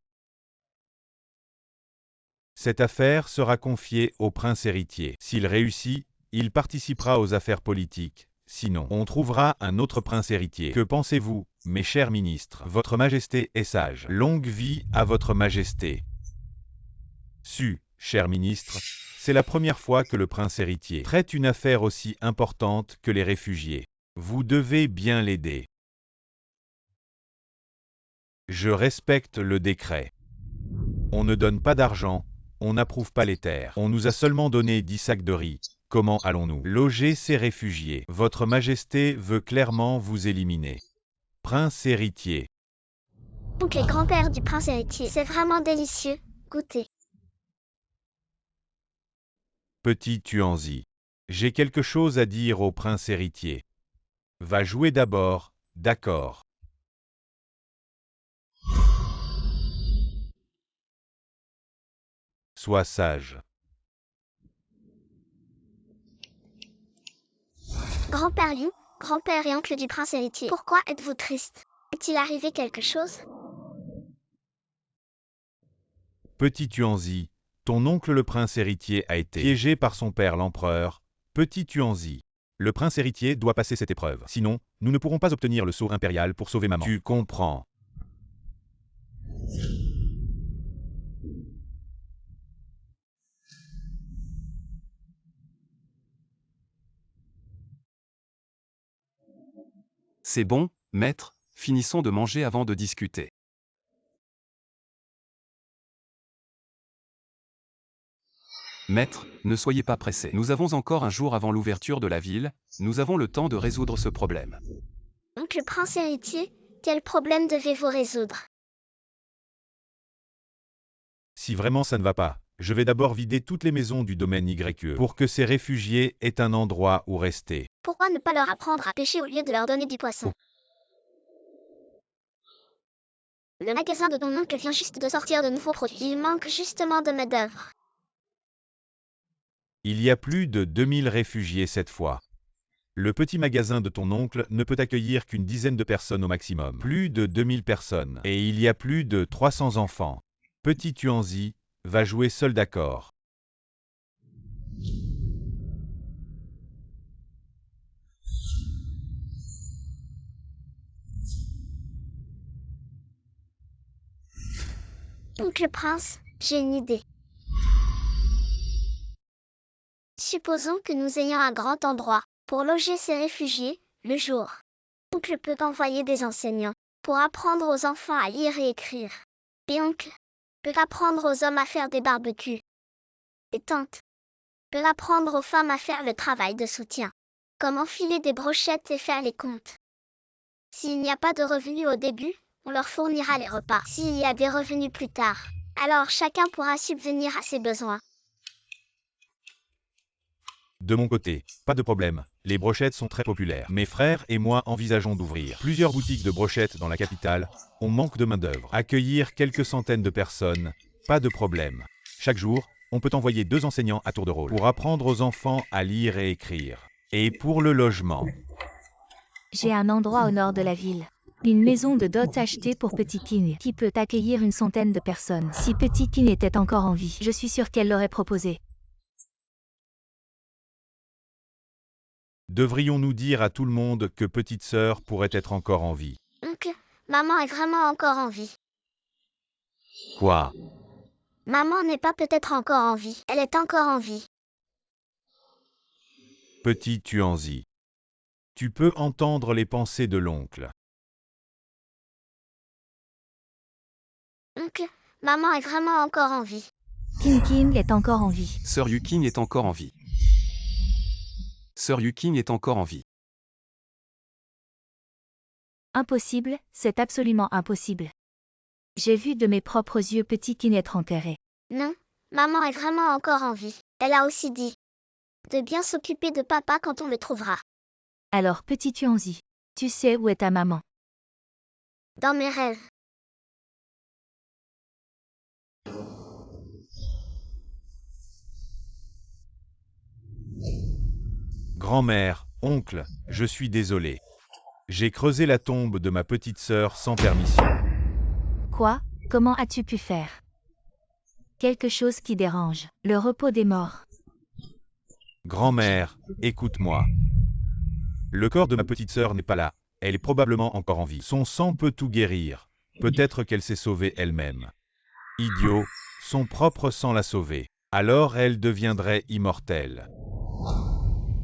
Cette affaire sera confiée au prince héritier. S'il réussit, il participera aux affaires politiques. Sinon, on trouvera un autre prince héritier. Que pensez-vous, mes chers ministres? Votre Majesté est sage. Longue vie à votre Majesté. Cher ministre, c'est la première fois que le prince héritier traite une affaire aussi importante que les réfugiés. Vous devez bien l'aider. Je respecte le décret. On ne donne pas d'argent, on n'approuve pas les terres. On nous a seulement donné 10 sacs de riz. Comment allons-nous loger ces réfugiés? Votre Majesté veut clairement vous éliminer. Prince héritier. Donc les grands-pères du prince héritier, c'est vraiment délicieux. Goûtez. Petit Tuanzi. J'ai quelque chose à dire au prince héritier. Va jouer d'abord, d'accord. Sois sage. Grand-père Liu, grand-père et oncle du prince héritier, pourquoi êtes-vous triste? Est-il arrivé quelque chose? Petit Tuanzi, ton oncle le prince héritier a été piégé par son père l'empereur. Petit Tuanzi, le prince héritier doit passer cette épreuve. Sinon, nous ne pourrons pas obtenir le sceau impérial pour sauver maman. Tu comprends. C'est bon, maître, finissons de manger avant de discuter. Maître, ne soyez pas pressé. Nous avons encore un jour avant l'ouverture de la ville, nous avons le temps de résoudre ce problème. Donc le prince héritier, quel problème devez-vous résoudre? Si vraiment ça ne va pas, je vais d'abord vider toutes les maisons du domaine YE pour que ces réfugiés aient un endroit où rester. Pourquoi ne pas leur apprendre à pêcher au lieu de leur donner du poisson? Le magasin de ton oncle vient juste de sortir de nouveaux produits. Il manque justement de main-d'œuvre. Il y a plus de 2000 réfugiés cette fois. Le petit magasin de ton oncle ne peut accueillir qu'une dizaine de personnes au maximum. Plus de 2000 personnes. Et il y a plus de 300 enfants. Petit Tuanzi, va jouer seul d'accord. Donc le prince, j'ai une idée. Supposons que nous ayons un grand endroit pour loger ces réfugiés le jour. Oncle peut envoyer des enseignants pour apprendre aux enfants à lire et écrire. Et oncle peut apprendre aux hommes à faire des barbecues. Et tante peut apprendre aux femmes à faire le travail de soutien, comme enfiler des brochettes et faire les comptes. S'il n'y a pas de revenus au début, on leur fournira les repas. S'il y a des revenus plus tard, alors chacun pourra subvenir à ses besoins. De mon côté, pas de problème, les brochettes sont très populaires. Mes frères et moi envisageons d'ouvrir plusieurs boutiques de brochettes dans la capitale. On manque de main-d'œuvre. Accueillir quelques centaines de personnes, pas de problème. Chaque jour, on peut envoyer 2 enseignants à tour de rôle pour apprendre aux enfants à lire et écrire. Et pour le logement. J'ai un endroit au nord de la ville. Une maison de dot achetée pour Petit King, qui peut accueillir une centaine de personnes. Si Petit King était encore en vie, je suis sûre qu'elle l'aurait proposé. Devrions-nous dire à tout le monde que petite sœur pourrait être encore en vie? Donc, maman est vraiment encore en vie. Quoi? Maman n'est pas peut-être encore en vie, elle est encore en vie. Petit Tuanzi. Tu peux entendre les pensées de l'oncle. Donc, maman est vraiment encore en vie. King King est encore en vie. Sœur Yuking est encore en vie. Sœur Yuking est encore en vie. Impossible, c'est absolument impossible. J'ai vu de mes propres yeux Petit King être enterré. Non, maman est vraiment encore en vie. Elle a aussi dit de bien s'occuper de papa quand on le trouvera. Alors Petit Tuanzi, tu sais où est ta maman? Dans mes rêves. Grand-mère, oncle, je suis désolé. J'ai creusé la tombe de ma petite sœur sans permission. Quoi? Comment as-tu pu faire? Quelque chose qui dérange. Le repos des morts. Grand-mère, écoute-moi. Le corps de ma petite sœur n'est pas là. Elle est probablement encore en vie. Son sang peut tout guérir. Peut-être qu'elle s'est sauvée elle-même. Idiot, son propre sang l'a sauvée. Alors elle deviendrait immortelle.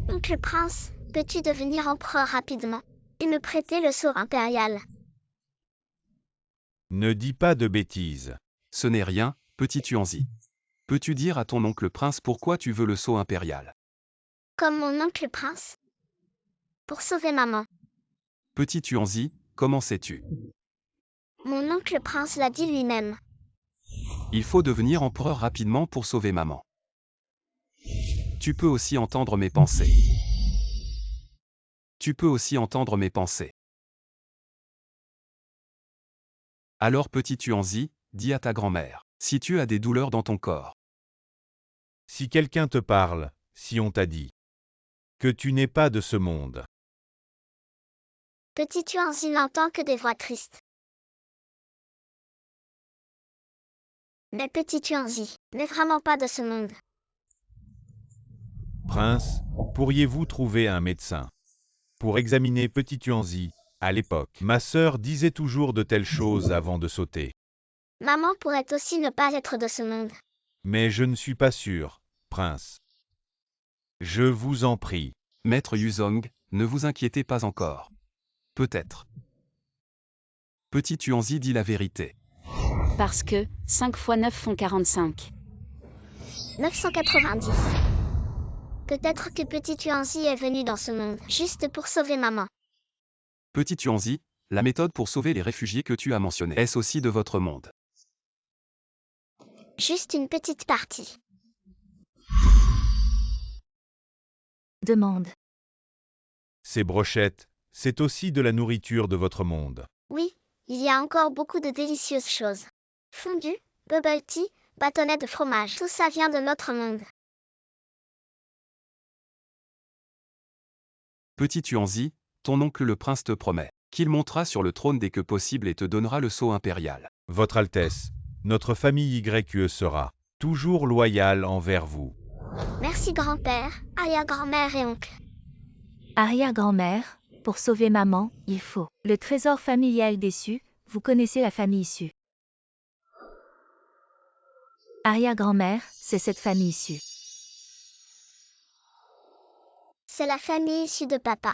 Oncle Prince, peux-tu devenir empereur rapidement et me prêter le sceau impérial? Ne dis pas de bêtises. Ce n'est rien, petit Tuanzi. Peux-tu dire à ton oncle prince pourquoi tu veux le sceau impérial? Comme mon oncle Prince. Pour sauver maman. Petit Tuanzi, comment sais-tu? Mon oncle Prince l'a dit lui-même. Il faut devenir empereur rapidement pour sauver maman. Tu peux aussi entendre mes pensées. Tu peux aussi entendre mes pensées. Alors petit Tuanzi, dis à ta grand-mère, si tu as des douleurs dans ton corps, Si quelqu'un te parle, si on t'a dit que tu n'es pas de ce monde, Petit Tuanzi n'entend que des voix tristes. Mais Petit Tuanzi n'est vraiment pas de ce monde. prince, pourriez-vous trouver un médecin pour examiner Petit Tuanzi? À l'époque, ma sœur disait toujours de telles choses avant de sauter. Maman pourrait aussi ne pas être de ce monde. Mais je ne suis pas sûr, prince. Je vous en prie. Maître Yuzong, ne vous inquiétez pas encore. Peut-être. Petit Tuanzi dit la vérité. Parce que 5 x 9 font 45. 990. Peut-être que Petit Tuanzi est venu dans ce monde juste pour sauver maman. Petit Tuanzi, la méthode pour sauver les réfugiés que tu as mentionnée, est-ce aussi de votre monde? Juste une petite partie. Demande. Ces brochettes, c'est aussi de la nourriture de votre monde. Oui, il y a encore beaucoup de délicieuses choses. Fondue, bubble tea, bâtonnets de fromage. Tout ça vient de notre monde. Petit Tuanzi, ton oncle le prince te promet qu'il montera sur le trône dès que possible et te donnera le sceau impérial. Votre Altesse, notre famille YQE sera toujours loyale envers vous. Merci grand-père, arrière-grand-mère et oncle. Arrière-grand-mère, pour sauver maman, il faut. Le trésor familial déçu, vous connaissez la famille issue. Arrière-grand-mère, c'est cette famille issue. C'est la famille issue de papa.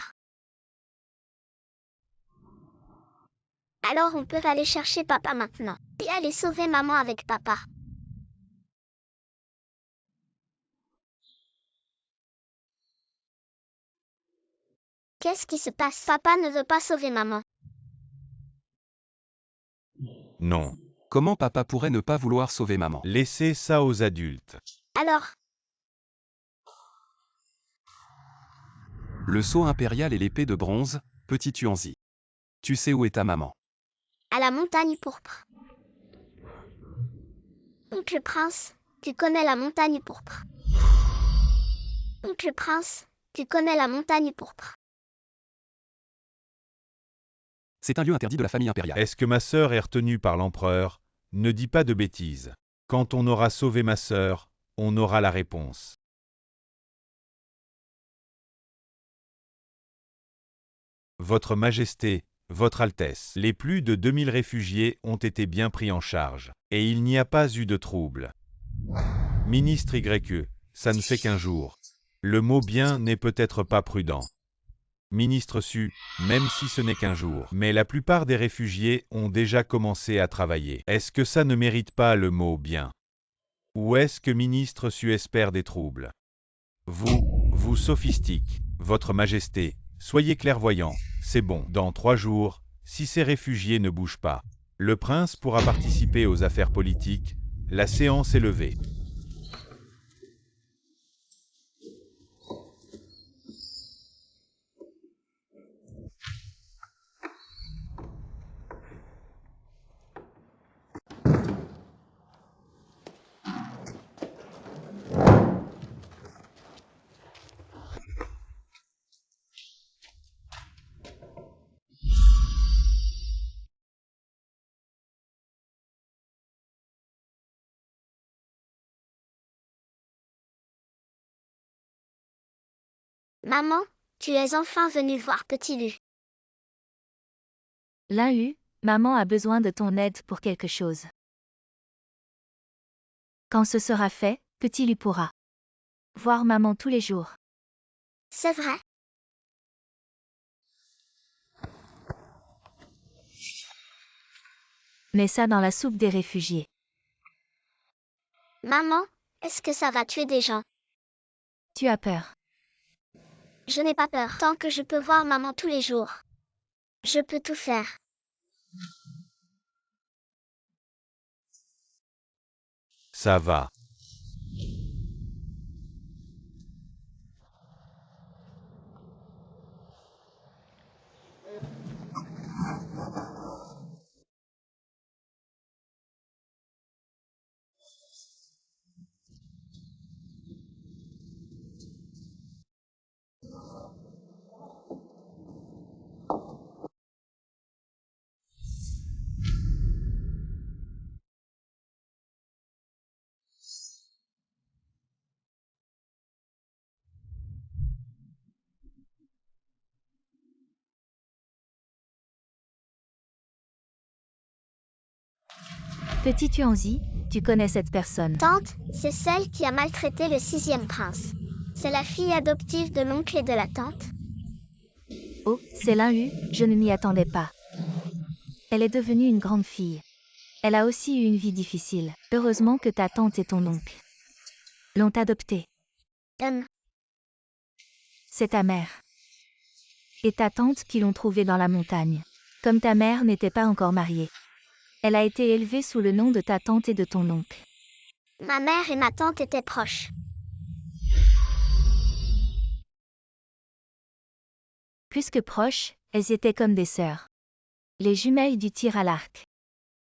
Alors on peut aller chercher papa maintenant. Et aller sauver maman avec papa. Qu'est-ce qui se passe? Papa ne veut pas sauver maman. Non, Comment papa pourrait ne pas vouloir sauver maman? laissez ça aux adultes. Alors, Le sceau impérial et l'épée de bronze, petit Tuanzi. Tu sais où est ta maman? à la montagne pourpre. Oncle Prince, tu connais la montagne pourpre. Oncle Prince, tu connais la montagne pourpre. C'est un lieu interdit de la famille impériale. Est-ce que ma sœur est retenue par l'empereur? Ne dis pas de bêtises. Quand on aura sauvé ma sœur, on aura la réponse. Votre Majesté, Votre Altesse, les plus de 2000 réfugiés ont été bien pris en charge, et il n'y a pas eu de trouble. Ministre YE, ça ne fait qu'un jour. Le mot bien n'est peut-être pas prudent. Ministre Su, même si ce n'est qu'un jour. Mais la plupart des réfugiés ont déjà commencé à travailler. Est-ce que ça ne mérite pas le mot bien? Ou est-ce que Ministre Su espère des troubles? Vous sophistique, Votre Majesté, soyez clairvoyant, c'est bon. Dans 3 jours, si ces réfugiés ne bougent pas, le prince pourra participer aux affaires politiques. La séance est levée. Maman, tu es enfin venue voir Petit Lu. Lin-Hu, maman a besoin de ton aide pour quelque chose. Quand ce sera fait, Petit Lu pourra voir maman tous les jours. C'est vrai. Mets ça dans la soupe des réfugiés. Maman, est-ce que ça va tuer des gens? Tu as peur. Je n'ai pas peur tant que je peux voir maman tous les jours. Je peux tout faire. Ça va. Petit Tuanzi, tu connais cette personne. Tante, c'est celle qui a maltraité le 6e prince. C'est la fille adoptive de l'oncle et de la tante. Oh, c'est Lin-Hu, je ne m'y attendais pas. Elle est devenue une grande fille. Elle a aussi eu une vie difficile. Heureusement que ta tante et ton oncle l'ont adoptée. C'est ta mère et ta tante qui l'ont trouvée dans la montagne. Comme ta mère n'était pas encore mariée, elle a été élevée sous le nom de ta tante et de ton oncle. Ma mère et ma tante étaient proches. Plus que proches, elles étaient comme des sœurs. Les jumelles du tir à l'arc.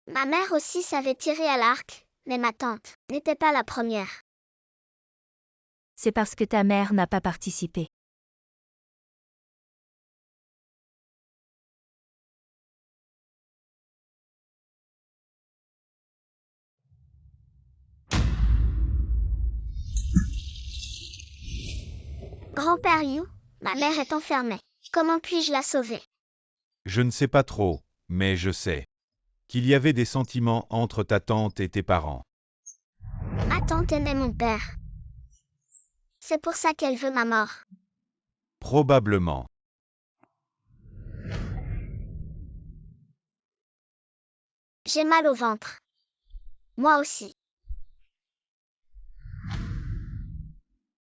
Ma mère aussi savait tirer à l'arc, mais ma tante n'était pas la première. C'est parce que ta mère n'a pas participé. Grand-père Yu, ma mère est enfermée. Comment puis-je la sauver? Je ne sais pas trop, mais je sais qu'il y avait des sentiments entre ta tante et tes parents. Ma tante aimait mon père. C'est pour ça qu'elle veut ma mort. Probablement. J'ai mal au ventre. Moi aussi.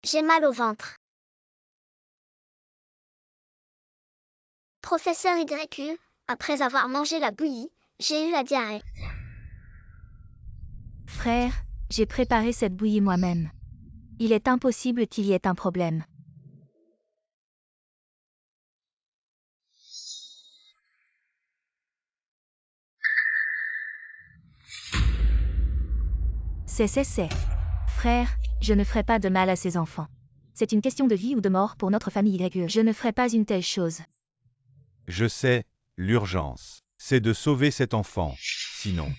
J'ai mal au ventre. Professeur YU, après avoir mangé la bouillie, j'ai eu la diarrhée. Frère, j'ai préparé cette bouillie moi-même. Il est impossible qu'il y ait un problème. C'est. Frère, je ne ferai pas de mal à ces enfants. C'est une question de vie ou de mort pour notre famille YE. Je ne ferai pas une telle chose. Je sais, l'urgence, c'est de sauver cet enfant. Sinon,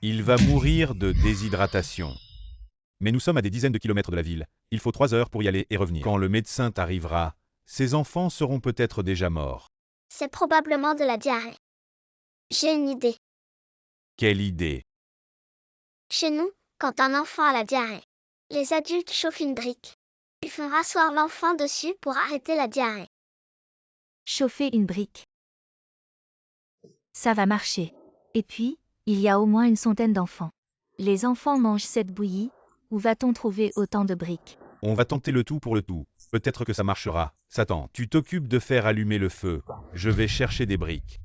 il va mourir de déshydratation. Mais nous sommes à des dizaines de kilomètres de la ville. Il faut 3 heures pour y aller et revenir. Quand le médecin arrivera, ces enfants seront peut-être déjà morts. C'est probablement de la diarrhée. J'ai une idée. Quelle idée! Chez nous, quand un enfant a la diarrhée, les adultes chauffent une brique. Ils font rasseoir l'enfant dessus pour arrêter la diarrhée. Chauffer une brique. Ça va marcher. Et puis, il y a au moins une centaine d'enfants. Les enfants mangent cette bouillie. Où va-t-on trouver autant de briques? On va tenter le tout pour le tout. Peut-être que ça marchera. Satan, tu t'occupes de faire allumer le feu. Je vais chercher des briques.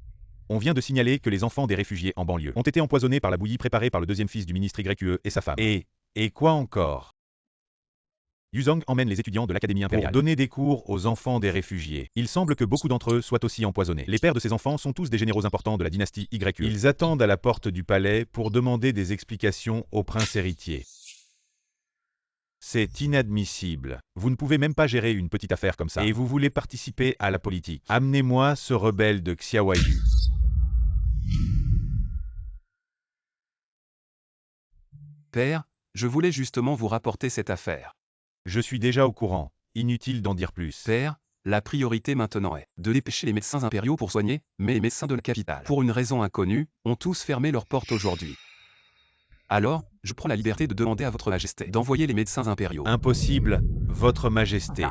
On vient de signaler que les enfants des réfugiés en banlieue ont été empoisonnés par la bouillie préparée par le deuxième fils du ministre YQE et sa femme. Et quoi encore? Yuzong emmène les étudiants de l'Académie impériale pour donner des cours aux enfants des réfugiés. Il semble que beaucoup d'entre eux soient aussi empoisonnés. Les pères de ces enfants sont tous des généraux importants de la dynastie YQE. Ils attendent à la porte du palais pour demander des explications au prince héritier. C'est inadmissible. Vous ne pouvez même pas gérer une petite affaire comme ça. Et vous voulez participer à la politique. Amenez-moi ce rebelle de Xiaoyu. Père, je voulais justement vous rapporter cette affaire. Je suis déjà au courant. inutile d'en dire plus. Père, la priorité maintenant est de dépêcher les médecins impériaux pour soigner, mais les médecins de la capitale, pour une raison inconnue, ont tous fermé leurs portes aujourd'hui. Alors, je prends la liberté de demander à votre majesté d'envoyer les médecins impériaux. Impossible, votre majesté.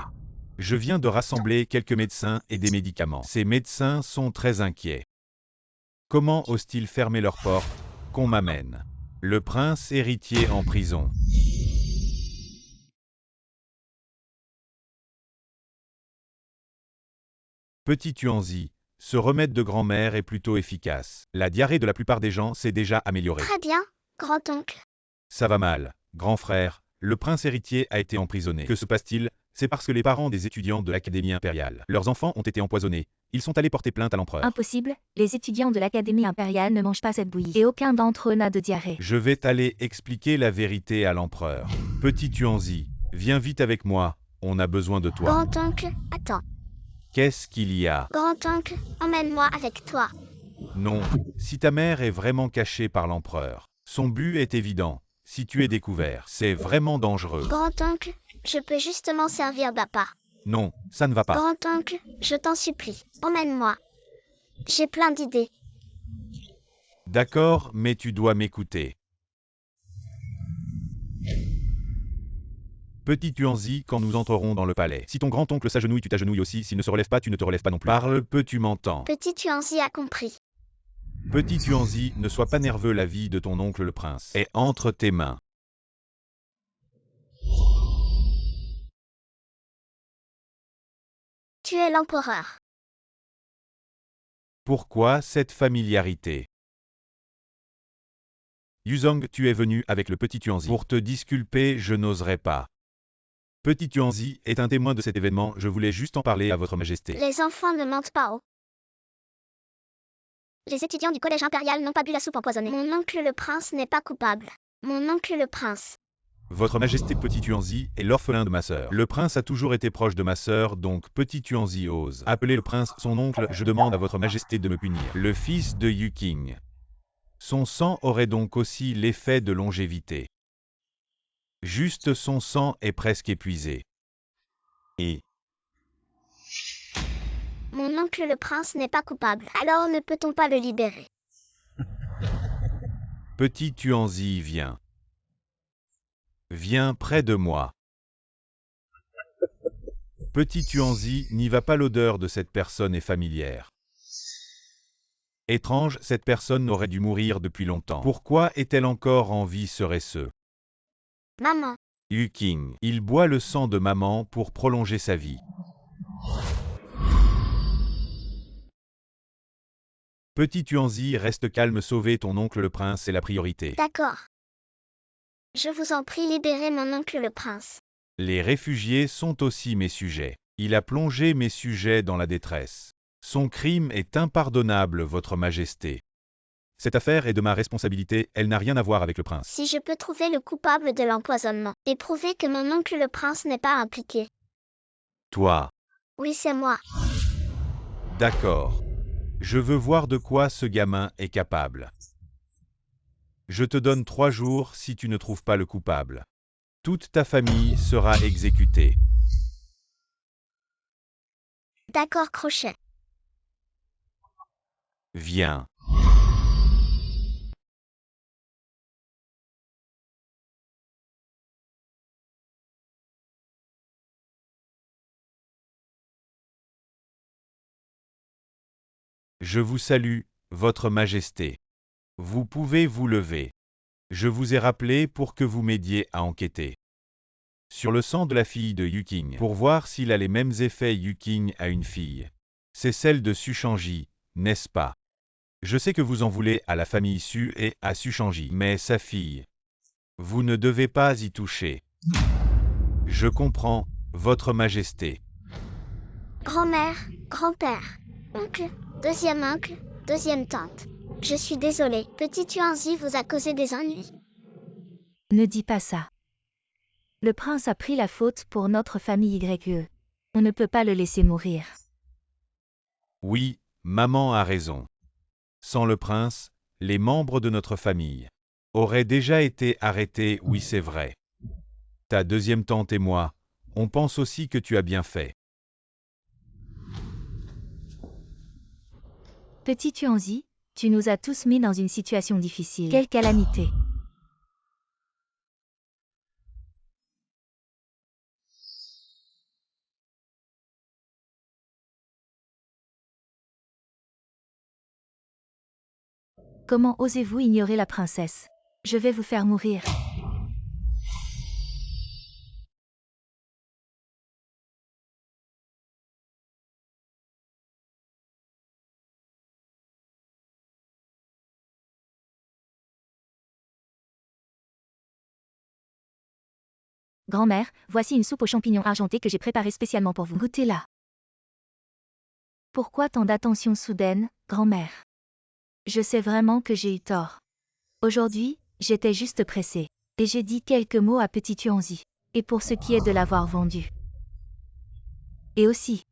Je viens de rassembler quelques médecins et des médicaments. Ces médecins sont très inquiets. Comment osent-ils fermer leurs portes? Qu'on m'amène. Le prince héritier en prison. Petit Tuanzi, ce remède de grand-mère est plutôt efficace. La diarrhée de la plupart des gens s'est déjà améliorée. Très bien, grand-oncle. Ça va mal, grand frère. Le prince héritier a été emprisonné. Que se passe-t-il? C'est parce que les parents des étudiants de l'Académie impériale, leurs enfants ont été empoisonnés. Ils sont allés porter plainte à l'empereur. Impossible, les étudiants de l'Académie impériale ne mangent pas cette bouillie. Et aucun d'entre eux n'a de diarrhée. Je vais t'aller expliquer la vérité à l'empereur. Petit Tuanzi, viens vite avec moi, on a besoin de toi. Grand-oncle, attends. Qu'est-ce qu'il y a? Grand-oncle, emmène-moi avec toi. Non, si ta mère est vraiment cachée par l'empereur, son but est évident. Si tu es découvert, c'est vraiment dangereux. Grand-oncle, je peux justement servir d'appât. Non, ça ne va pas. Grand-oncle, je t'en supplie, emmène-moi. J'ai plein d'idées. D'accord, mais tu dois m'écouter. Petit Tuanzi, quand nous entrerons dans le palais, si ton grand-oncle s'agenouille, tu t'agenouilles aussi. S'il ne se relève pas, tu ne te relèves pas non plus. Parle peu, tu m'entends. Petit Tuanzi a compris. Petit Tuanzi, ne sois pas nerveux, la vie de ton oncle le prince est entre tes mains. Tu es l'empereur. Pourquoi cette familiarité? Yuzong, tu es venu avec le petit Tuanzi. Pour te disculper, je n'oserais pas. Petit Tuanzi est un témoin de cet événement, je voulais juste en parler à votre majesté. Les enfants ne mentent pas, oh. Les étudiants du collège impérial n'ont pas bu la soupe empoisonnée. Mon oncle le prince n'est pas coupable. Mon oncle le prince. Votre majesté, Petit Tuanzi est l'orphelin de ma sœur. Le prince a toujours été proche de ma sœur, donc Petit Tuanzi ose appeler le prince son oncle. Je demande à votre majesté de me punir. Le fils de Yuking. Son sang aurait donc aussi l'effet de longévité. Juste son sang est presque épuisé. Et Mon oncle le prince n'est pas coupable. Alors ne peut-on pas le libérer? Petit Tuanzi, viens. Viens près de moi. Petit Tuanzi, n'y va pas, l'odeur de cette personne est familière. Étrange, cette personne aurait dû mourir depuis longtemps. Pourquoi est-elle encore en vie, serait-ce? Maman. Yuking, il boit le sang de maman pour prolonger sa vie. Petit Tuanzi, reste calme, sauver ton oncle le prince est la priorité. D'accord. Je vous en prie, libérez mon oncle le prince. Les réfugiés sont aussi mes sujets. Il a plongé mes sujets dans la détresse. Son crime est impardonnable, votre majesté. Cette affaire est de ma responsabilité, elle n'a rien à voir avec le prince. Si je peux trouver le coupable de l'empoisonnement et prouver que mon oncle le prince n'est pas impliqué. Toi. Oui, c'est moi. D'accord. Je veux voir de quoi ce gamin est capable. Je te donne 3 jours si tu ne trouves pas le coupable. Toute ta famille sera exécutée. D'accord, Crochet. Viens. Je vous salue, votre majesté. Vous pouvez vous lever. Je vous ai rappelé pour que vous m'aidiez à enquêter sur le sang de la fille de Yuking, pour voir s'il a les mêmes effets Yuking à une fille. C'est celle de Sushangji, n'est-ce pas? Je sais que vous en voulez à la famille Su et à Sushangji, mais sa fille. Vous ne devez pas y toucher. Je comprends, votre majesté. Grand-mère, grand-père, oncle, deuxième tante. Je suis désolée, petit Tuanzi vous a causé des ennuis. Ne dis pas ça. Le prince a pris la faute pour notre famille YE. On ne peut pas le laisser mourir. Oui, maman a raison. Sans le prince, les membres de notre famille auraient déjà été arrêtés, oui c'est vrai. Ta deuxième tante et moi, On pense aussi que tu as bien fait. Petit Tuanzi, tu nous as tous mis dans une situation difficile. Quelle calamité! Comment osez-vous ignorer la princesse? Je vais vous faire mourir. Grand-mère, voici une soupe aux champignons argentés que j'ai préparée spécialement pour vous. Goûtez-la. Pourquoi tant d'attention soudaine, grand-mère? Je sais vraiment que j'ai eu tort. Aujourd'hui, j'étais juste pressée. Et j'ai dit quelques mots à Petit Tuanzi. Et pour ce qui est de l'avoir vendu. Et aussi,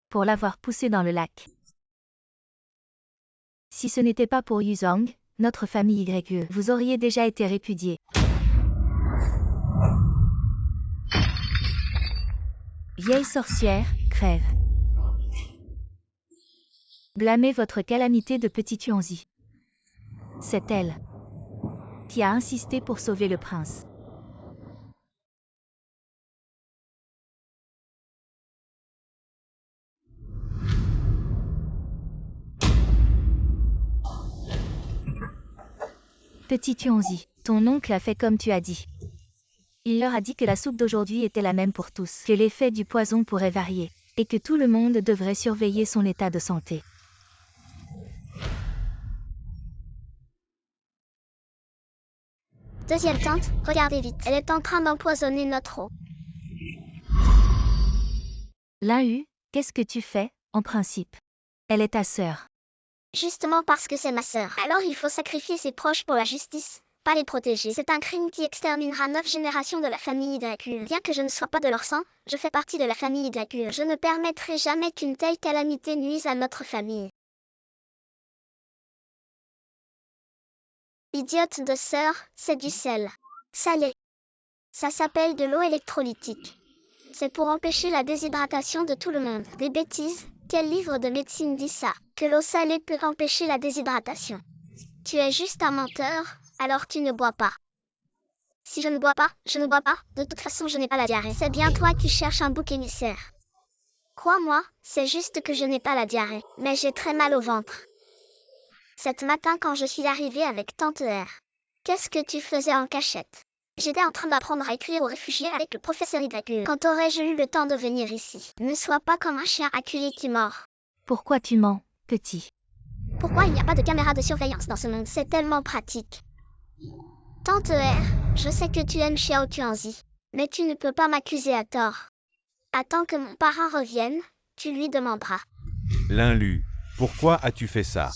pour l'avoir poussé dans le lac. Si ce n'était pas pour Yuzong, notre famille YE, vous auriez déjà été répudié. Vieille sorcière, crève. Blâmez votre calamité de Petit Tuanzi. C'est elle qui a insisté pour sauver le prince. Petit Tuanzi, ton oncle a fait comme tu as dit. Il leur a dit que la soupe d'aujourd'hui était la même pour tous, que l'effet du poison pourrait varier, et que tout le monde devrait surveiller son état de santé. Deuxième tante, regardez vite, elle est en train d'empoisonner notre eau. Linhu, qu'est-ce que tu fais, en principe? Elle est ta sœur. Justement parce que c'est ma sœur. Alors il faut sacrifier ses proches pour la justice, pas les protéger. C'est un crime qui exterminera 9 générations de la famille Dracul. Bien que je ne sois pas de leur sang, je fais partie de la famille Dracul. Je ne permettrai jamais qu'une telle calamité nuise à notre famille. Idiote de sœur, c'est du sel. Salé. Ça s'appelle de l'eau électrolytique. C'est pour empêcher la déshydratation de tout le monde. Des bêtises? Quel livre de médecine dit ça? Que l'eau salée peut empêcher la déshydratation. Tu es juste un menteur, alors tu ne bois pas. Si je ne bois pas, je ne bois pas. De toute façon, je n'ai pas la diarrhée. C'est bien toi qui cherches un bouc émissaire. Crois-moi, c'est juste que je n'ai pas la diarrhée, mais j'ai très mal au ventre. Cet matin quand je suis arrivée avec Tante R. Qu'est-ce que tu faisais en cachette? J'étais en train d'apprendre à écrire aux réfugiés avec le professeur Hidakul. Quand aurais-je eu le temps de venir ici? Ne sois pas comme un chien acculé qui mord. Pourquoi tu mens, petit? Pourquoi il n'y a pas de caméra de surveillance dans ce monde? C'est tellement pratique. Tante R, je sais que tu aimes Xiao Tuanzi, mais tu ne peux pas m'accuser à tort. Attends que mon parrain revienne, tu lui demanderas. Linhu, pourquoi as-tu fait ça?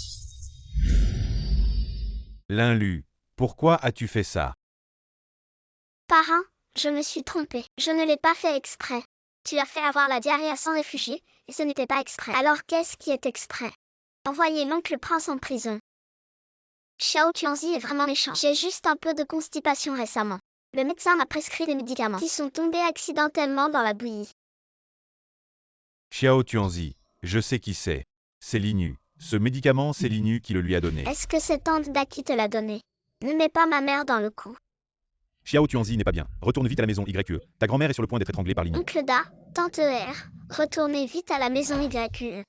Linhu, pourquoi as-tu fait ça? Parrain, je me suis trompée. Je ne l'ai pas fait exprès. Tu as fait avoir la diarrhée à 100 réfugiés, et ce n'était pas exprès. Alors qu'est-ce qui est exprès? Envoyer l'oncle prince en prison. Xiao Tuanzi est vraiment méchant. J'ai juste un peu de constipation récemment. Le médecin m'a prescrit des médicaments qui sont tombés accidentellement dans la bouillie. Xiao Tuanzi, je sais qui c'est. C'est Linhu. Ce médicament, c'est Linhu qui le lui a donné. Est-ce que c'est Tante Da qui te l'a donné? Ne mets pas ma mère dans le coup. Xiao Tuanzi n'est pas bien. Retourne vite à la maison YE. Ta grand-mère est sur le point d'être étranglée par Linhu. Oncle Da, Tante R, retournez vite à la maison YE.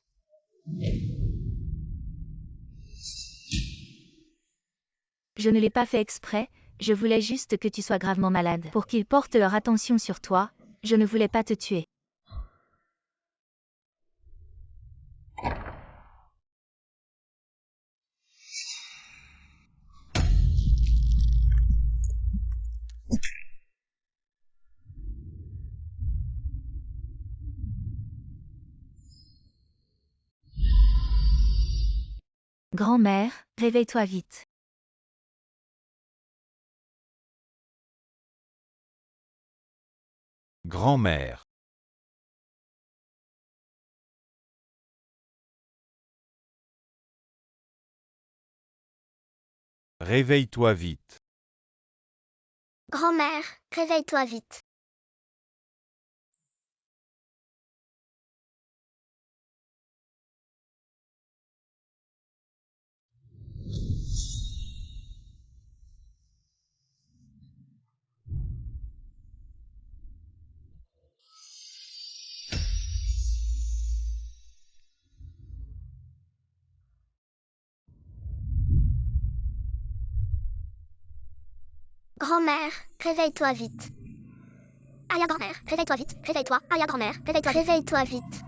Je ne l'ai pas fait exprès, je voulais juste que tu sois gravement malade. Pour qu'ils portent leur attention sur toi, je ne voulais pas te tuer. Grand-mère, réveille-toi vite. Grand-mère. Réveille-toi vite. Grand-mère, réveille-toi vite. Grand-mère, réveille-toi vite. Arrière-grand-mère, réveille-toi vite. Réveille-toi. Arrière-grand-mère, réveille-toi. Réveille-toi vite.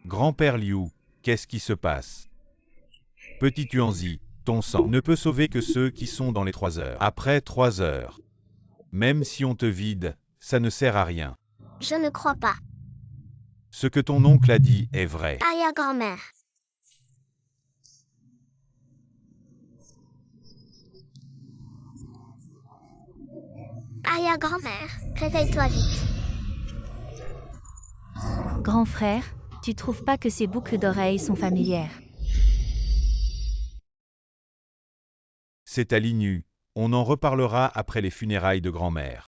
Grand-père Liu, qu'est-ce qui se passe? Petit Tuanzi, ton sang ne peut sauver que ceux qui sont dans les 3 heures. Après 3 heures. Même si on te vide, ça ne sert à rien. Je ne crois pas. Ce que ton oncle a dit est vrai. Arrière-grand-mère. Arrière-grand-mère, réveille-toi vite. Grand frère, tu trouves pas que ces boucles d'oreilles sont familières? C'est à l'INU. On en reparlera après les funérailles de grand-mère.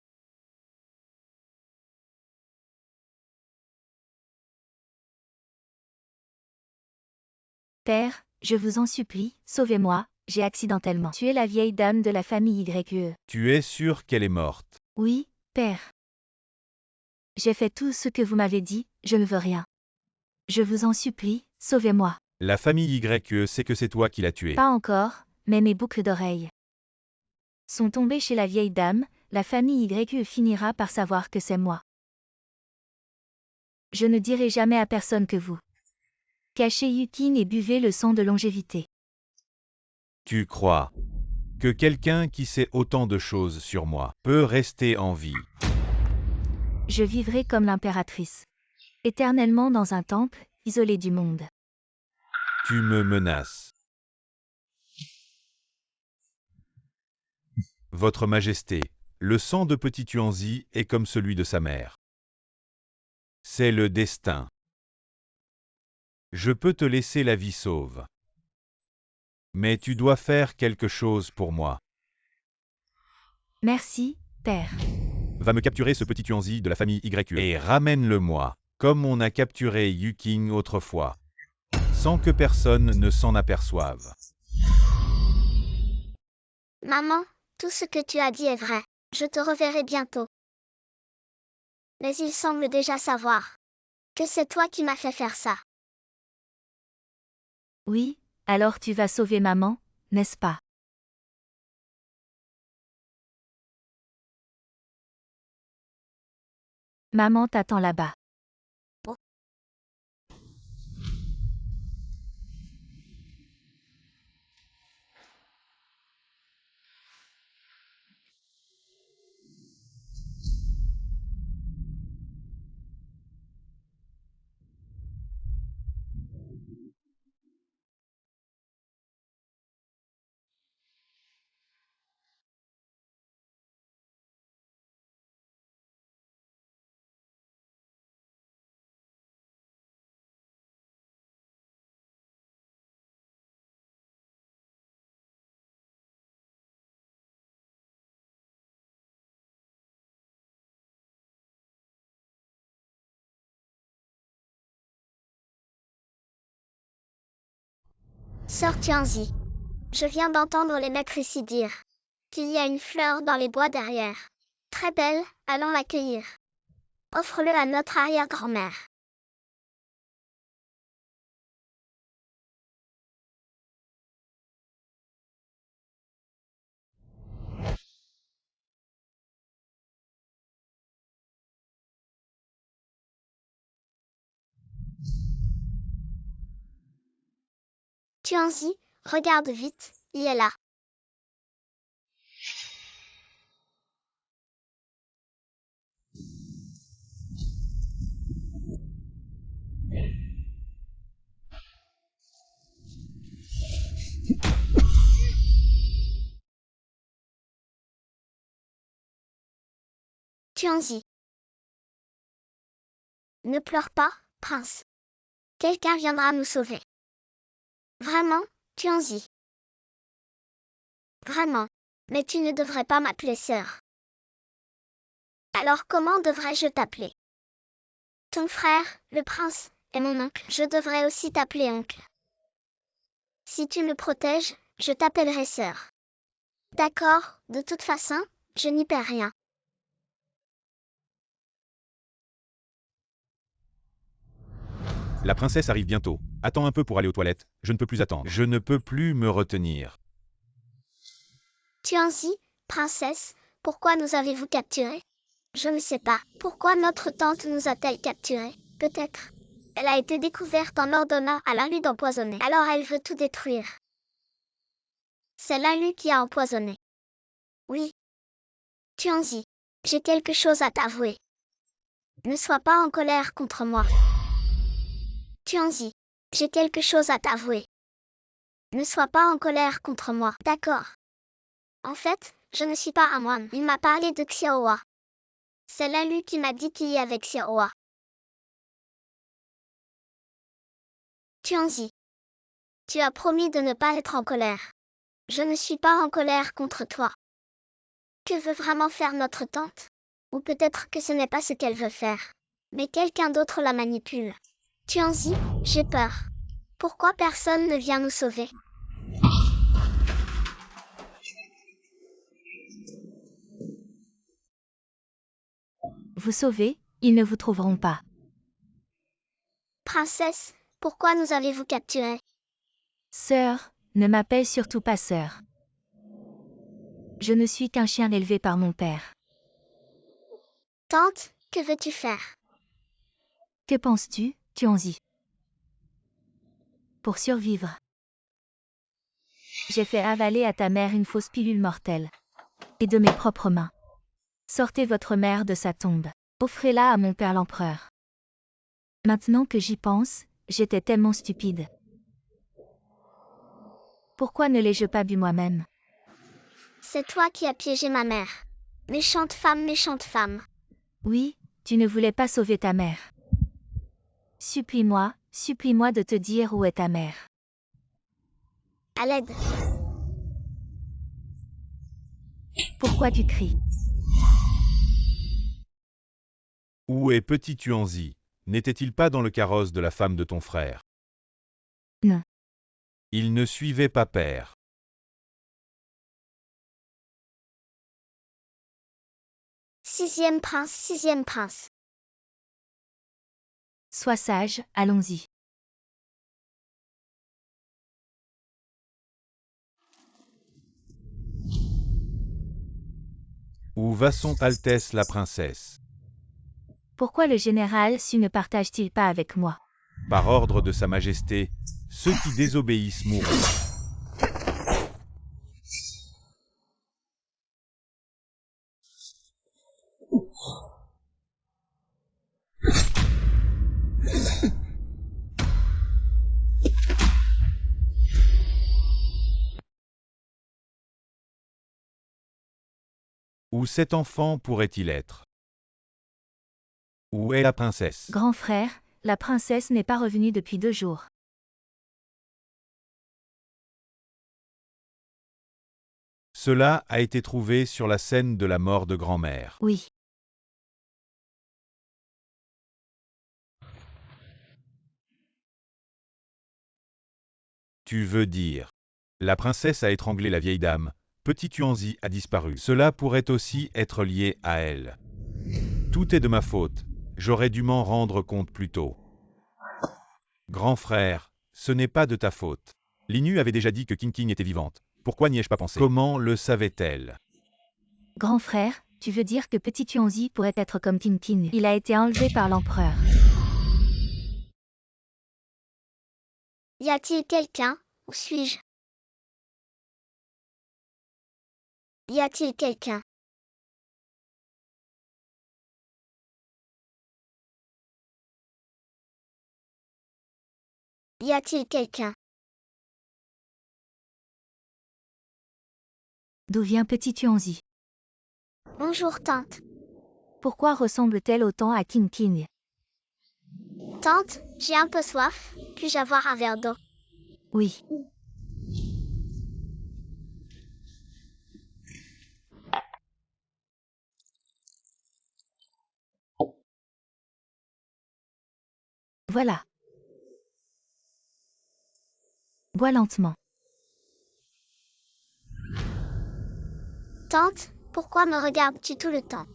Père, je vous en supplie, sauvez-moi, j'ai accidentellement tué la vieille dame de la famille YE. Tu es sûr qu'elle est morte? Oui, père. J'ai fait tout ce que vous m'avez dit, je ne veux rien. Je vous en supplie, sauvez-moi. La famille YE sait que c'est toi qui l'as tuée. Pas encore, mais mes boucles d'oreilles sont tombées chez la vieille dame, la famille YE finira par savoir que c'est moi. Je ne dirai jamais à personne que vous. Cachez Yukin et buvez le sang de longévité. Tu crois que quelqu'un qui sait autant de choses sur moi peut rester en vie? Je vivrai comme l'impératrice. Éternellement dans un temple, isolé du monde. Tu me menaces. Votre Majesté, le sang de Petit Tuanzi est comme celui de sa mère. C'est le destin. Je peux te laisser la vie sauve. Mais tu dois faire quelque chose pour moi. Merci, père. Va me capturer ce Petit Tuanzi de la famille YE et ramène-le-moi, comme on a capturé Yuking autrefois, sans que personne ne s'en aperçoive. Maman, tout ce que tu as dit est vrai. Je te reverrai bientôt. Mais il semble déjà savoir que c'est toi qui m'as fait faire ça. Oui, alors tu vas sauver maman, n'est-ce pas? Maman t'attend là-bas. Sœur Tianzi, je viens d'entendre les maîtres ici dire qu'il y a une fleur dans les bois derrière. Très belle, allons l'accueillir. Offre-le à notre arrière-grand-mère. Tianzi, regarde vite, il est là. Tianzi. Ne pleure pas, prince. Quelqu'un viendra nous sauver. Vraiment, Tianzi. Vraiment. Mais tu ne devrais pas m'appeler sœur. Alors comment devrais-je t'appeler? Ton frère, le prince, est mon oncle. Je devrais aussi t'appeler oncle. Si tu me protèges, je t'appellerai sœur. D'accord, de toute façon, je n'y perds rien. La princesse arrive bientôt. Attends un peu pour aller aux toilettes. Je ne peux plus attendre. Je ne peux plus me retenir. Tianzi, princesse, pourquoi nous avez-vous capturés? Je ne sais pas. Pourquoi notre tante nous a-t-elle capturés? Peut-être. Elle a été découverte en ordonnant à Lalu d'empoisonner. Alors elle veut tout détruire. C'est Lalu qui a empoisonné. Oui. Tianzi, j'ai quelque chose à t'avouer. Ne sois pas en colère contre moi. Tianzi, j'ai quelque chose à t'avouer. Ne sois pas en colère contre moi. D'accord. En fait, je ne suis pas un moine. Il m'a parlé de Xiaohua. C'est Lalu qui m'a dit qu'il y avait Xiaohua. Tianzi, tu as promis de ne pas être en colère. Je ne suis pas en colère contre toi. Que veut vraiment faire notre tante? Ou peut-être que ce n'est pas ce qu'elle veut faire. Mais quelqu'un d'autre la manipule. Tianzi, j'ai peur. Pourquoi personne ne vient nous sauver? Vous sauvez, ils ne vous trouveront pas. Princesse, pourquoi nous avez-vous capturés? Sœur, ne m'appelle surtout pas sœur. Je ne suis qu'un chien élevé par mon père. Tante, que veux-tu faire? Que penses-tu, Tianzi? Pour survivre, j'ai fait avaler à ta mère une fausse pilule mortelle. Et de mes propres mains. Sortez votre mère de sa tombe. Offrez-la à mon père l'empereur. Maintenant que j'y pense, j'étais tellement stupide. Pourquoi ne l'ai-je pas bu moi-même? C'est toi qui as piégé ma mère. Méchante femme, méchante femme. Oui, tu ne voulais pas sauver ta mère. Supplie-moi de te dire où est ta mère. À l'aide. Pourquoi tu cries? Où est petit Tuanzi? N'était-il pas dans le carrosse de la femme de ton frère? Non. Il ne suivait pas père. Sixième prince, sixième prince. Sois sage, allons-y. Où va son Altesse la princesse? Pourquoi le général Su ne partage-t-il pas avec moi? Par ordre de sa majesté, ceux qui désobéissent mourront. Où cet enfant pourrait-il être? Où est la princesse? Grand frère, la princesse n'est pas revenue depuis 2 jours. Cela a été trouvé sur la scène de la mort de grand-mère. Oui. Tu veux dire, la princesse a étranglé la vieille dame, petit Tuanzi a disparu. Cela pourrait aussi être lié à elle. Tout est de ma faute, j'aurais dû m'en rendre compte plus tôt. Grand frère, ce n'est pas de ta faute. Linu avait déjà dit que King était vivante. Pourquoi n'y ai-je pas pensé? Comment le savait-elle? Grand frère, tu veux dire que petit Tuanzi pourrait être comme Tintin? Il a été enlevé par l'empereur. Y a-t-il quelqu'un? Où suis-je? Y a-t-il quelqu'un? Y a-t-il quelqu'un? D'où vient petit Tuanzi? Bonjour tante. Pourquoi ressemble-t-elle autant à King? Tante, j'ai un peu soif. Puis-je avoir un verre d'eau? Oui. Voilà. Bois lentement. Tante, pourquoi me regardes-tu tout le temps?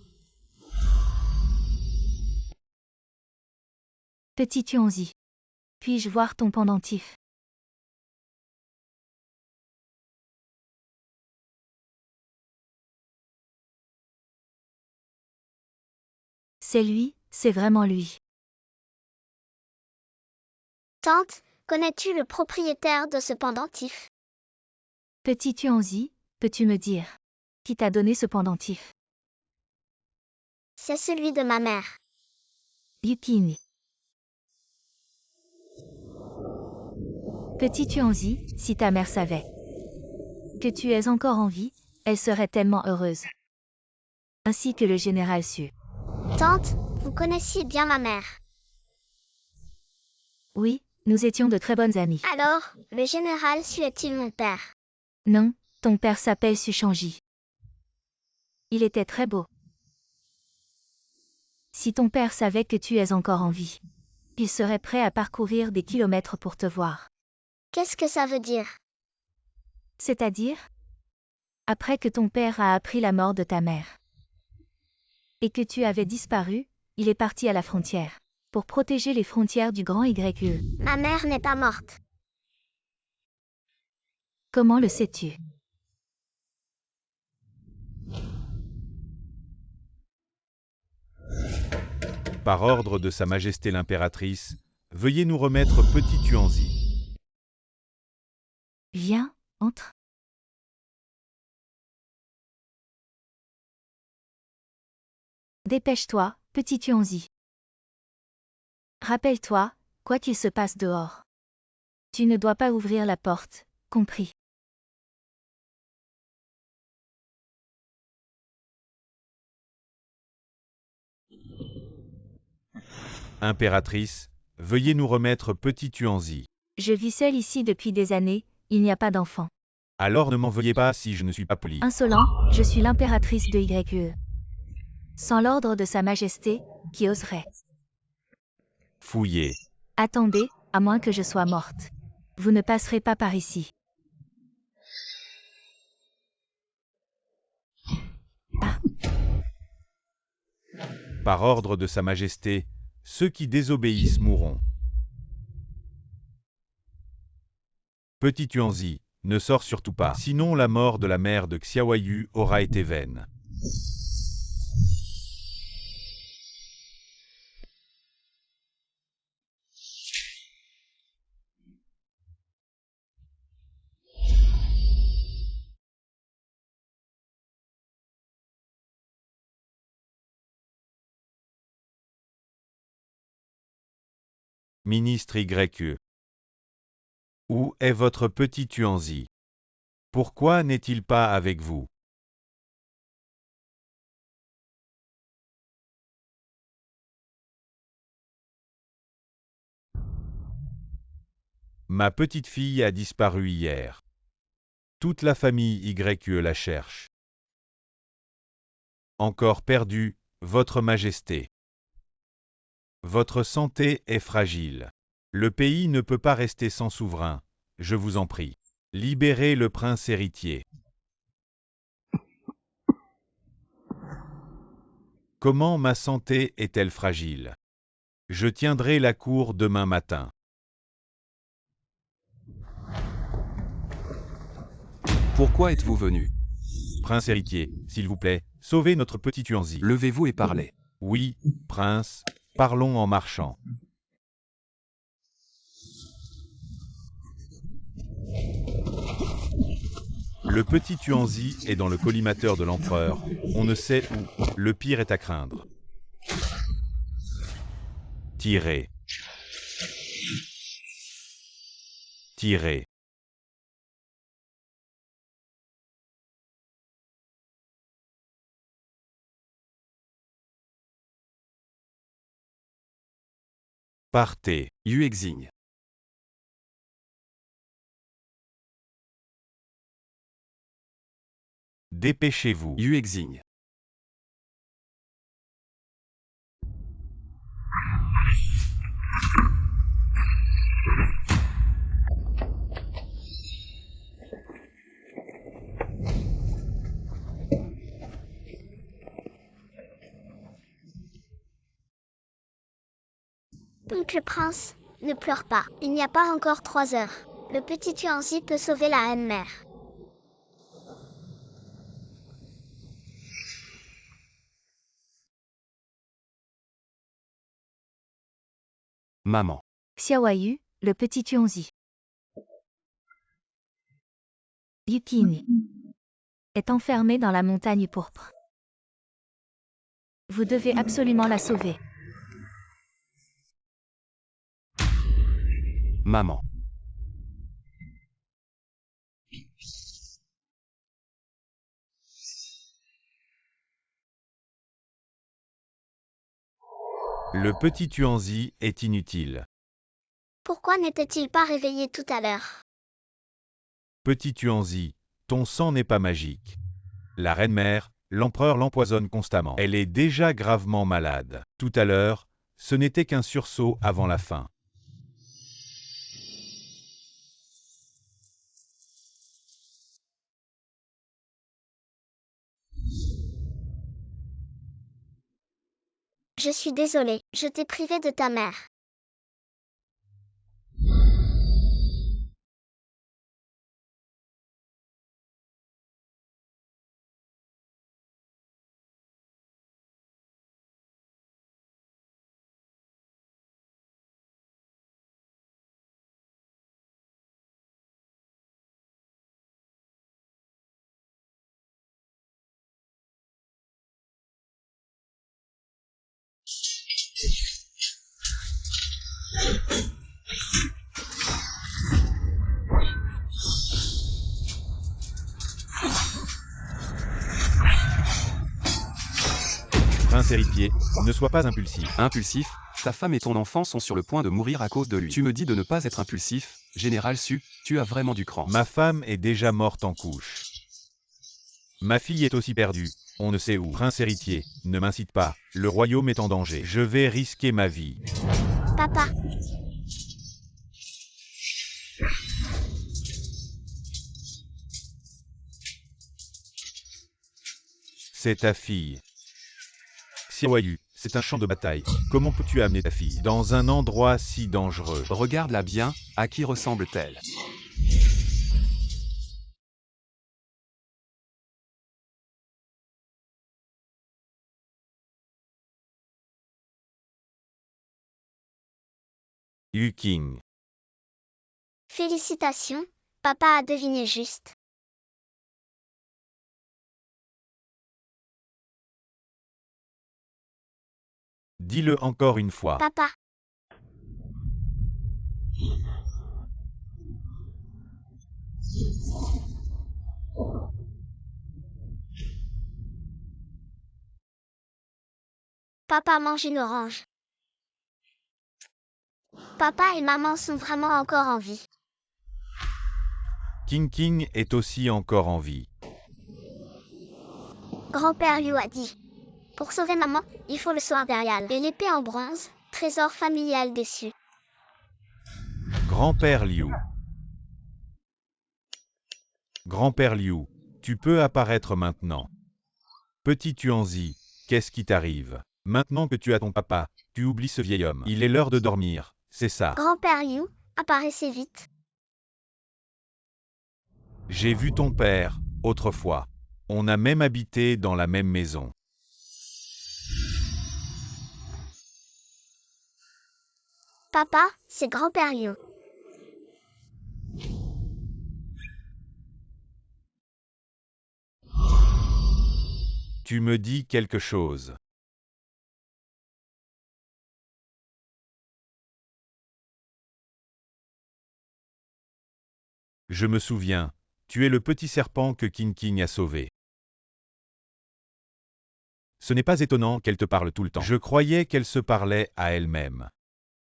Petit Tuanzi. Puis-je voir ton pendentif? C'est lui, c'est vraiment lui. Tante, connais-tu le propriétaire de ce pendentif? Petit Tuanzi, peux-tu me dire qui t'a donné ce pendentif? C'est celui de ma mère. Yukini. Petit Tuanzi, si ta mère savait que tu es encore en vie, elle serait tellement heureuse. Ainsi que le général Su. Tante, vous connaissiez bien ma mère. Oui, nous étions de très bonnes amies. Alors, le général Su est-il mon père? Non, ton père s'appelle Suchangi. Il était très beau. Si ton père savait que tu es encore en vie, il serait prêt à parcourir des kilomètres pour te voir. Qu'est-ce que ça veut dire? C'est-à-dire, après que ton père a appris la mort de ta mère et que tu avais disparu, il est parti à la frontière pour protéger les frontières du grand YE. Ma mère n'est pas morte. Comment le sais-tu? Par ordre de Sa Majesté l'impératrice, veuillez nous remettre Petit Tuanzi. Viens, entre. Dépêche-toi, petit Tuanzi. Rappelle-toi, quoi qu'il se passe dehors. Tu ne dois pas ouvrir la porte, compris? Impératrice, veuillez nous remettre Petit Tuanzi. Je vis seule ici depuis des années, il n'y a pas d'enfant. Alors ne m'en veuillez pas si je ne suis pas poli. Insolent, je suis l'impératrice de YE. Sans l'ordre de Sa Majesté, qui oserait? Fouillez. Attendez, à moins que je sois morte. Vous ne passerez pas par ici. Par ordre de Sa Majesté, ceux qui désobéissent mourront. Petit Tuanzi, ne sors surtout pas, sinon la mort de la mère de Xiaoyu aura été vaine. Ministre YE. Où est votre petit Tuanzi? Pourquoi n'est-il pas avec vous? Ma petite fille a disparu hier. Toute la famille YE la cherche. Encore perdue, Votre Majesté. Votre santé est fragile. Le pays ne peut pas rester sans souverain. Je vous en prie. Libérez le prince héritier. Comment ma santé est-elle fragile? Je tiendrai la cour demain matin. Pourquoi êtes-vous venu? Prince héritier, s'il vous plaît, sauvez notre petit Tuanzi. Levez-vous et parlez. Oui, prince, parlons en marchant. Le petit Tuanzi est dans le collimateur de l'empereur. On ne sait où. Le pire est à craindre. Tirez. Tirez. Partez. Yue Xing. Dépêchez-vous. Yue Xing. Donc le prince, ne pleure pas. Il n'y a pas encore 3 heures. Le petit Tuanzi peut sauver la reine-mère. Maman. Xiaoyu, le petit Tuanzi. Yuking est enfermée dans la montagne pourpre. Vous devez absolument la sauver. Maman. Le petit Tuanzi est inutile. Pourquoi n'était-il pas réveillé tout à l'heure? Petit Tuanzi, ton sang n'est pas magique. La reine-mère, l'empereur l'empoisonne constamment. Elle est déjà gravement malade. Tout à l'heure, ce n'était qu'un sursaut avant la fin. Je suis désolée, je t'ai privé de ta mère. Prince héritier, ne sois pas impulsif. Impulsif, ta femme et ton enfant sont sur le point de mourir à cause de lui. Tu me dis de ne pas être impulsif, Général Su, tu as vraiment du cran. Ma femme est déjà morte en couche. Ma fille est aussi perdue, on ne sait où. Prince héritier, ne m'incite pas, le royaume est en danger. Je vais risquer ma vie. Papa, C'est ta fille. Xiaoyu, c'est un champ de bataille. Comment peux-tu amener ta fille dans un endroit si dangereux? Regarde-la bien, à qui ressemble-t-elle? Yuking. félicitations, papa a deviné juste. Dis-le encore une fois. Papa, papa mange une orange. Papa et maman sont vraiment encore en vie. King est aussi encore en vie. Grand-père Liu a dit. Pour sauver maman, il faut le sceau impérial et l'épée en bronze, trésor familial déçu. Grand-père Liu. Grand-père Liu, tu peux apparaître maintenant. Petit Tuanzi, qu'est-ce qui t'arrive? Maintenant que tu as ton papa, tu oublies ce vieil homme. Il est l'heure de dormir, c'est ça. Grand-père Liu, apparaissez vite. J'ai vu ton père, autrefois. On a même habité dans la même maison. Papa, c'est grand-père Liu. Tu me dis quelque chose. Je me souviens, tu es le petit serpent que King a sauvé. Ce n'est pas étonnant qu'elle te parle tout le temps. Je croyais qu'elle se parlait à elle-même.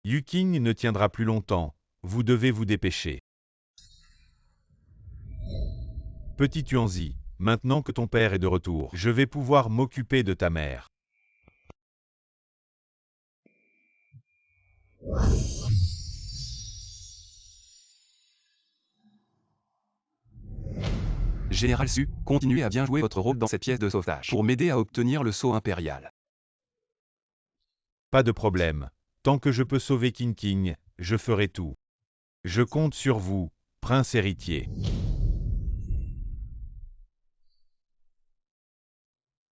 Yuking ne tiendra plus longtemps, vous devez vous dépêcher. Petit Tuanzi, maintenant que ton père est de retour, je vais pouvoir m'occuper de ta mère. Général Su, continuez à bien jouer votre rôle dans cette pièce de sauvetage pour m'aider à obtenir le sceau impérial. Pas de problème. Tant que je peux sauver King, je ferai tout. Je compte sur vous, prince héritier.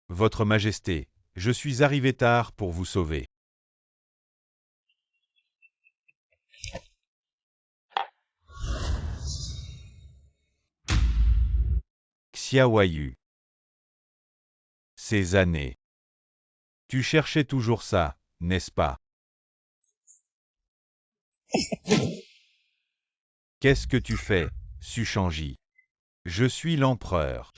Votre Majesté, je suis arrivé tard pour vous sauver. Xiaoyu. Ces années. Tu cherchais toujours ça, n'est-ce pas? Qu'est-ce que tu fais, Su Shangji? Je suis l'empereur.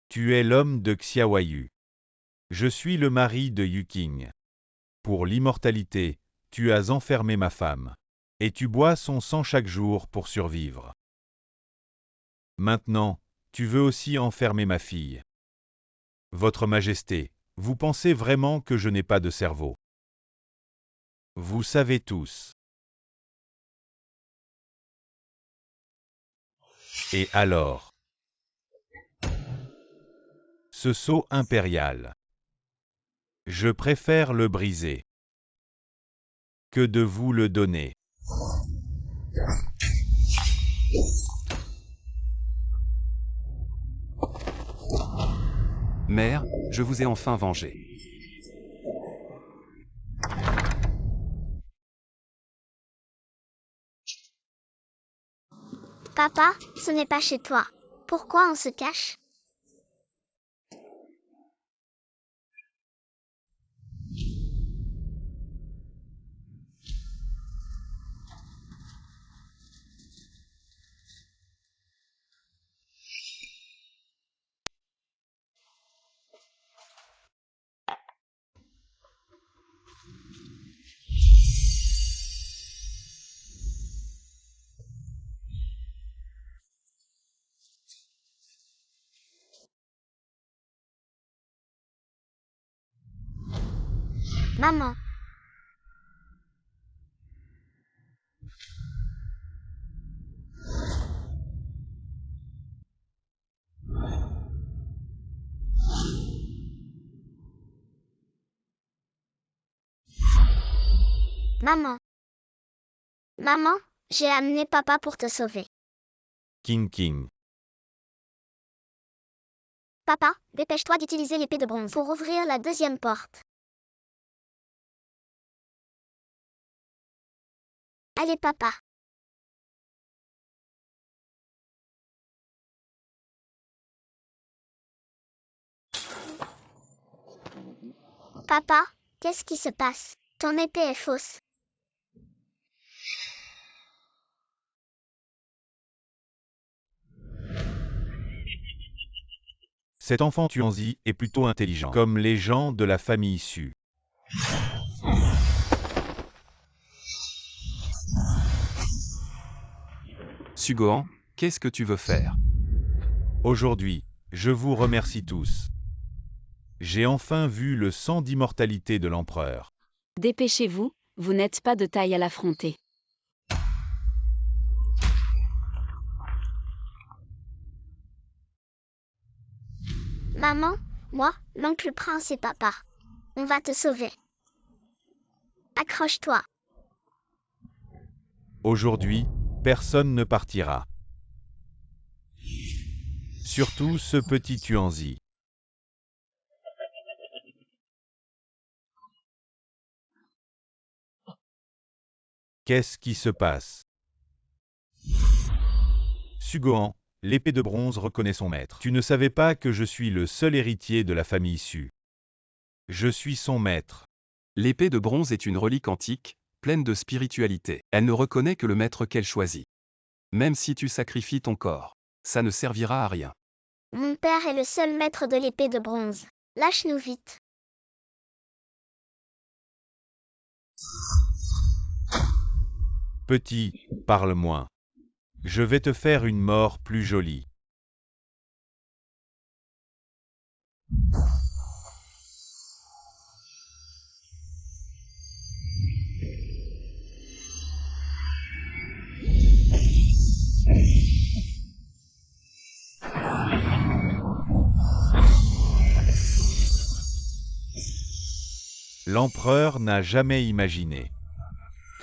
Tu es l'homme de Xiaoyu. Je suis le mari de Yuqing. Pour l'immortalité, tu as enfermé ma femme. Et tu bois son sang chaque jour pour survivre. Maintenant, tu veux aussi enfermer ma fille. Votre Majesté, vous pensez vraiment que je n'ai pas de cerveau? Vous savez tous. Et alors? Ce sceau impérial. Je préfère le briser que de vous le donner. Mère, je vous ai enfin vengé. Papa, ce n'est pas chez toi. Pourquoi on se cache? Maman. Maman. Maman, j'ai amené papa pour te sauver. King. Papa, dépêche-toi d'utiliser l'épée de bronze pour ouvrir la deuxième porte. Allez, papa. Papa, qu'est-ce qui se passe? Ton épée est fausse. Cet enfant Tuanzi est plutôt intelligent, comme les gens de la famille Su. Sugohan, qu'est-ce que tu veux faire? Aujourd'hui, je vous remercie tous. J'ai enfin vu le sang d'immortalité de l'empereur. Dépêchez-vous, vous n'êtes pas de taille à l'affronter. Maman, moi, l'oncle Prince et papa. On va te sauver. Accroche-toi. Aujourd'hui, personne ne partira. Surtout ce petit Tuanzi. Qu'est-ce qui se passe? Sugohan, l'épée de bronze reconnaît son maître. Tu ne savais pas que je suis le seul héritier de la famille Su. Je suis son maître. L'épée de bronze est une relique antique, pleine de spiritualité. Elle ne reconnaît que le maître qu'elle choisit. Même si tu sacrifies ton corps, ça ne servira à rien. Mon père est le seul maître de l'épée de bronze. Lâche-nous vite. Petit, parle moins. Je vais te faire une mort plus jolie. L'empereur n'a jamais imaginé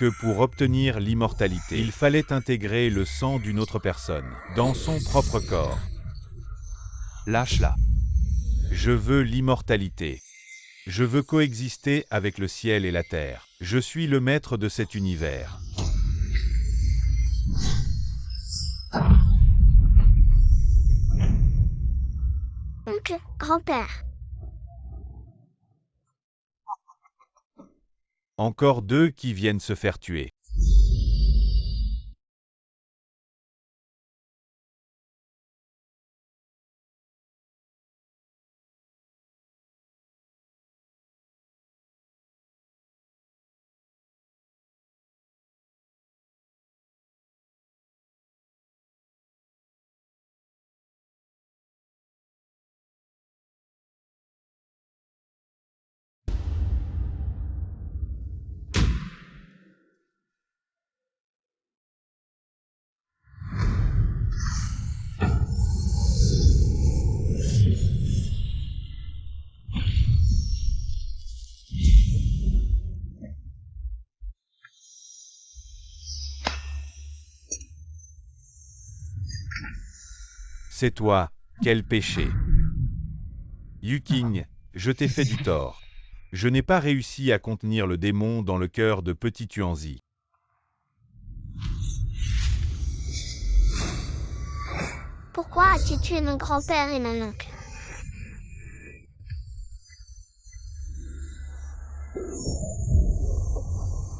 que pour obtenir l'immortalité, il fallait intégrer le sang d'une autre personne dans son propre corps. Lâche-la. Je veux l'immortalité. Je veux coexister avec le ciel et la terre. Je suis le maître de cet univers. Oncle, grand-père. Encore 2 qui viennent se faire tuer. C'est toi, quel péché. Yuking, je t'ai fait du tort. Je n'ai pas réussi à contenir le démon dans le cœur de Petit Tuanzi. Pourquoi as-tu tué mon grand-père et mon oncle?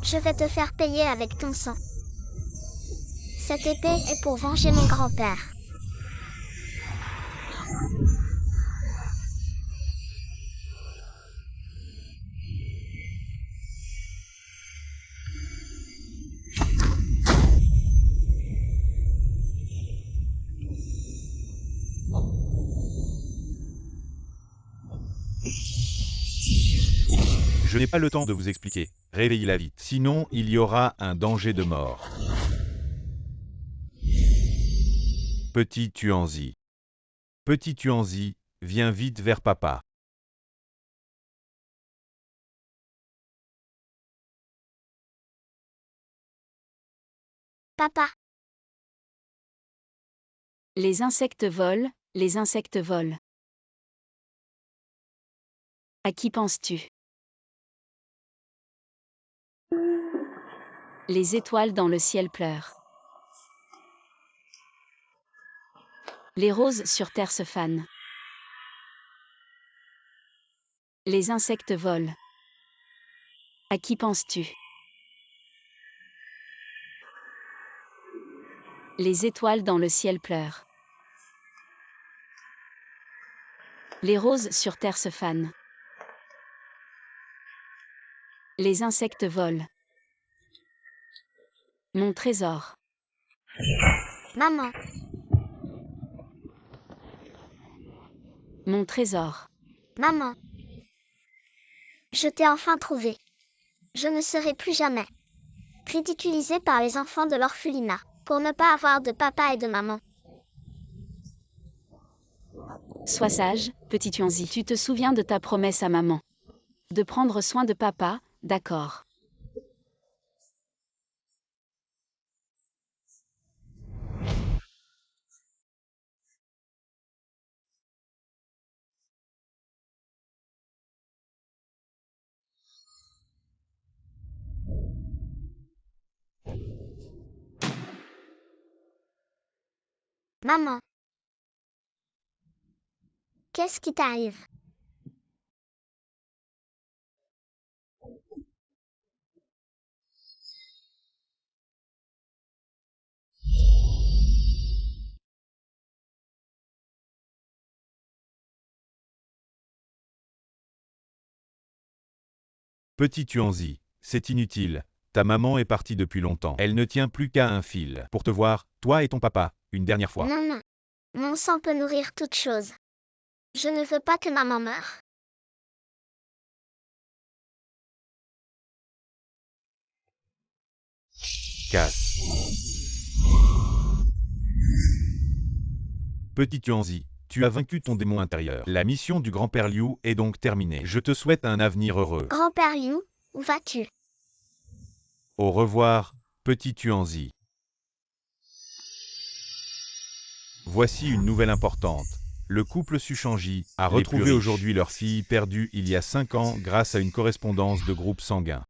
Je vais te faire payer avec ton sang. Cette épée est pour venger mon grand-père. Je n'ai pas le temps de vous expliquer. Réveillez-la vite, sinon il y aura un danger de mort. Petit Tuanzi. Petit Tuanzi, viens vite vers papa. Papa, Les insectes volent, les insectes volent. À qui penses-tu? Les étoiles dans le ciel pleurent. Les roses sur terre se fanent. Les insectes volent. À qui penses-tu? Les étoiles dans le ciel pleurent. Les roses sur terre se fanent. Les insectes volent. Mon trésor. maman, Mon trésor. maman. Je t'ai enfin trouvé. Je ne serai plus jamais ridiculisée par les enfants de l'orphelinat pour ne pas avoir de papa et de maman. Sois sage, petit Tuanzi. Tu te souviens de ta promesse à maman. De prendre soin de papa, d'accord. Maman, qu'est-ce qui t'arrive? Petit Tuanzi, c'est inutile. Ta maman est partie depuis longtemps. Elle ne tient plus qu'à un fil. Pour te voir, toi et ton papa, une dernière fois. Non, non. Mon sang peut nourrir toute chose. Je ne veux pas que maman meure. Casse. Petit Tuanzi, tu as vaincu ton démon intérieur. La mission du grand-père Liu est donc terminée. Je te souhaite un avenir heureux. Grand-père Liu, où vas-tu? Au revoir, petit Tuanzi. Voici une nouvelle importante. Le couple Suchangi a retrouvé aujourd'hui leur fille perdue il y a 5 ans grâce à une correspondance de groupe sanguin.